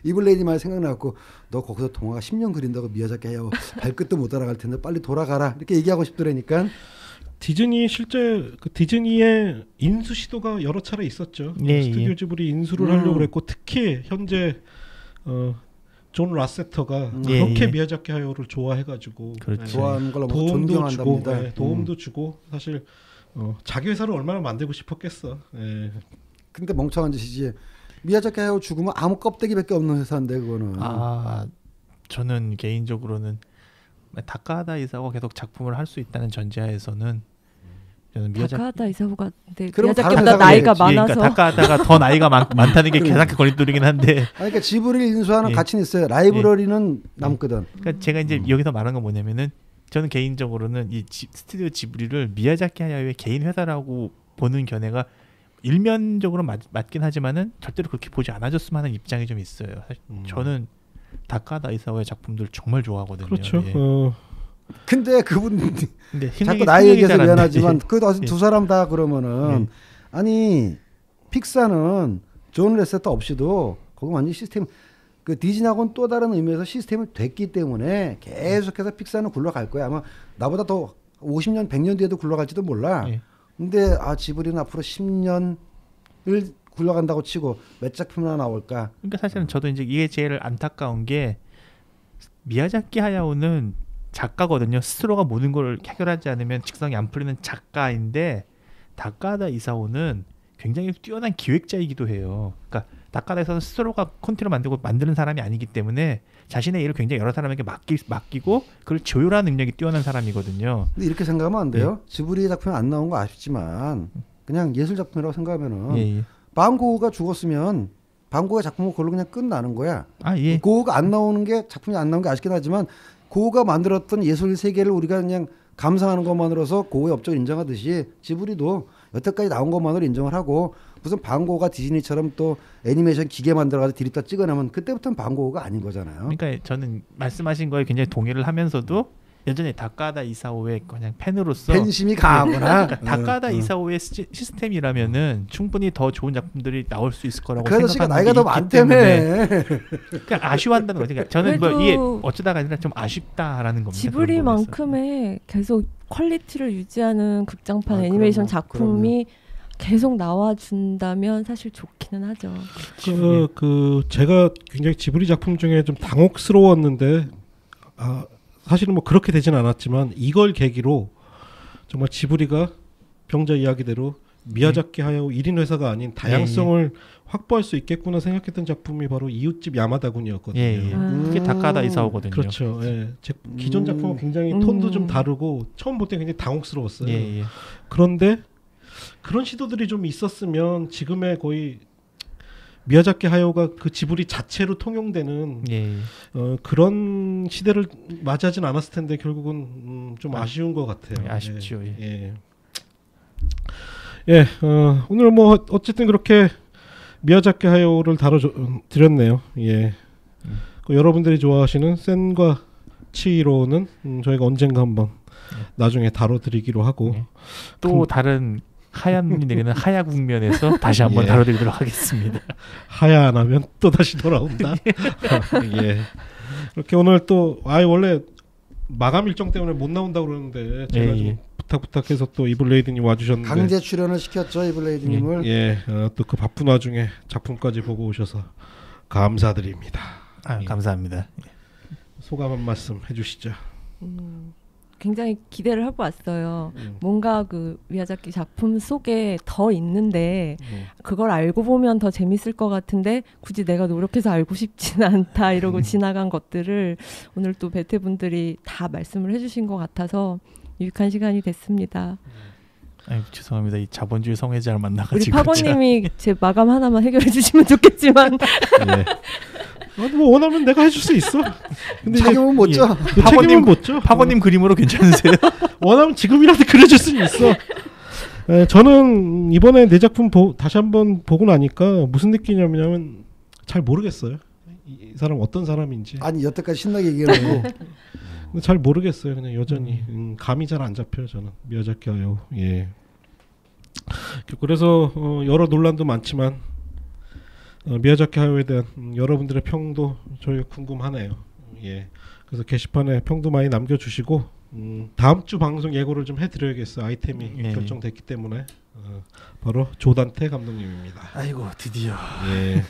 이블레이디 말 생각나고 너 거기서 동화가 10년 그린다고 미야자키 하야오 발끝도 못 따라갈 텐데 빨리 돌아가라 이렇게 얘기하고 싶더라니까. 디즈니 실제 그 디즈니의 인수 시도가 여러 차례 있었죠. 스튜디오 지브리 인수를 하려고 그랬고 특히 현재 존 라세터가 그렇게 미야자키 하야오를 좋아해가지고 좋아하는 걸로 도움도 주고 존경한답니다. 도움도 주고 사실 자기 회사를 얼마나 만들고 싶었겠어. 근데 멍청한 짓이지. 미야자키 하야오 죽으면 아무 껍데기밖에 없는 회사인데 그거는. 저는 개인적으로는 다카하다 이사오가 계속 작품을 할 수 있다는 전제하에서는 저는 다카하다 이사오가 그럼 미야자키 다른 하다 나이가 회사가 많아서 그러니까 다카하다가 더 나이가 많다는 게 가장 큰 걸림돌이긴 한데. 그러니까 지브리를 인수하는 가치는 있어요. 라이브러리는 남거든. 그러니까 제가 이제 여기서 말한 건 뭐냐면은 저는 개인적으로는 이 스튜디오 지브리를 미야자키 하야오의 개인 회사라고 보는 견해가 일면적으로 맞긴 하지만은 절대로 그렇게 보지 않아줬으면 하는 입장이 좀 있어요. 사실 저는 다카하다 이사오의 작품들 정말 좋아하거든요. 그렇죠. 근데 그분 근데 자꾸 나이 얘기해서 미안하지만 그 예. 두 사람 다 그러면은 아니 픽사는 존 레세터 없이도 거기 완전 시스템 그 디즈니하고는 또 다른 의미에서 시스템이 됐기 때문에 계속해서 픽사는 굴러갈 거야. 아마 나보다 더 50년 100년 뒤에도 굴러갈지도 몰라. 근데 지브리는 앞으로 10년을 굴러간다고 치고 몇 작품이나 나올까? 그러니까 사실은 저도 이제 이게 제일 안타까운 게 미야자키 하야오는 작가거든요. 스스로가 모든 걸 해결하지 않으면 직성이 안 풀리는 작가인데 다카하다 이사오는 굉장히 뛰어난 기획자이기도 해요. 그러니까 다카하다 이사오는 스스로가 콘텐츠를 만들고 만드는 사람이 아니기 때문에 자신의 일을 굉장히 여러 사람에게 맡기고 그걸 조율하는 능력이 뛰어난 사람이거든요. 근데 이렇게 생각하면 안 돼요. 지브리 작품이 안 나온 거 아쉽지만 그냥 예술 작품이라고 생각하면은 방고우가 죽었으면 방고우의 작품은 그걸로 그냥 끝나는 거야. 고우가 안 나오는 게 작품이 안 나온 게 아쉽긴 하지만 고우가 만들었던 예술 세계를 우리가 그냥 감상하는 것만으로서 고우의 업적을 인정하듯이 지브리도 여태까지 나온 것만으로 인정을 하고 무슨 방고우가 디즈니처럼 또 애니메이션 기계 만들어가지고 디립다 찍어내면 그때부터는 방고우가 아닌 거잖아요. 그러니까 저는 말씀하신 거에 굉장히 동의를 하면서도 여전히 다카하다 이사오의 그냥 팬으로서 팬심이 강하구나. 다카하다 이사오의 시스템이라면은 충분히 더 좋은 작품들이 나올 수 있을 거라고 그 생각하는 나이가 더 많다며. 그냥 아쉬워한다는 거죠. 그러니까 저는 뭐 이게 어쩌다가 아니라 좀 아쉽다라는 겁니다. 지브리만큼의 계속 퀄리티를 유지하는 극장판 애니메이션 작품이 계속 나와준다면 사실 좋기는 하죠. 제가 굉장히 지브리 작품 중에 좀 당혹스러웠는데 사실은 뭐 그렇게 되진 않았지만 이걸 계기로 정말 지브리가 병자 이야기대로 미야자키 하야오 1인 회사가 아닌 다양성을 확보할 수 있겠구나 생각했던 작품이 바로 이웃집 야마다군이었거든요. 그게 다카하다 이사오거든요. 그렇죠. 기존 작품은 굉장히 톤도 좀 다르고 처음 볼 때 굉장히 당혹스러웠어요. 그런데 그런 시도들이 좀 있었으면 지금의 거의 미야자키 하야오가 그 지브리 자체로 통용되는 그런 시대를 맞이하진 않았을 텐데 결국은 좀 아쉬운 것 같아요. 아쉽죠. 오늘 뭐 어쨌든 그렇게 미야자키 하야오를 다뤄드렸네요. 여러분들이 좋아하시는 센과 치히로는 저희가 언젠가 한번 나중에 다뤄드리기로 하고 또 다른 하얀 눈이 내리는 하야 국면에서 다시 한번 다뤄드리도록 하겠습니다. 하야 안 하면 또 다시 돌아온다. 이렇게 오늘 또 원래 마감 일정 때문에 못 나온다고 그러는데 제가 좀 부탁해서 또 이블레이드님 와주셨는데 강제 출연을 시켰죠 이블레이드님을. 또 그 바쁜 와중에 작품까지 보고 오셔서 감사드립니다. 감사합니다. 소감 한 말씀 해주시죠. 굉장히 기대를 하고 왔어요. 뭔가 그 미야자키 작품 속에 더 있는데 그걸 알고 보면 더 재밌을 것 같은데 굳이 내가 노력해서 알고 싶지는 않다 이러고 지나간 것들을 오늘 또 베테분들이 다 말씀을 해주신 것 같아서 유익한 시간이 됐습니다. 아유, 죄송합니다. 이 자본주의 성애자를 만나가지고 우리 파고님이 제 마감 하나만 해결해 주시면 좋겠지만 뭐 원하면 내가 해줄 수 있어. 근데 책임은 못 져. 책임은 못 져. 파고님 그림으로 괜찮으세요? 원하면 지금이라도 그려줄 수는 있어. 저는 이번에 내 작품 다시 한번 보고 나니까 무슨 느낌이냐면 잘 모르겠어요. 이 사람 어떤 사람인지. 아니 여태까지 신나게 얘기해놓고 잘 모르겠어요. 그냥 여전히 감이 잘 안 잡혀요. 저는 미야자키 하야오. 예. 그래서 여러 논란도 많지만 미야자키 하야오에 대한 여러분들의 평도 저희가 궁금하네요. 예. 그래서 게시판에 평도 많이 남겨주시고 다음 주 방송 예고를 좀 해드려야겠어요. 아이템이 결정됐기 때문에 바로 조단테 감독님입니다. 아이고 드디어. 예.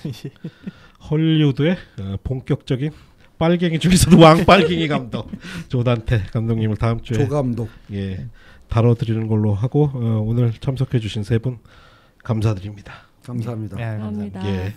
헐리우드의 본격적인 빨갱이 중에서도 왕빨갱이 감독 조단테 감독님을 다음 주에 조감독 다뤄드리는 걸로 하고 오늘 참석해주신 세 분 감사드립니다. 감사합니다. 감사합니다. 예.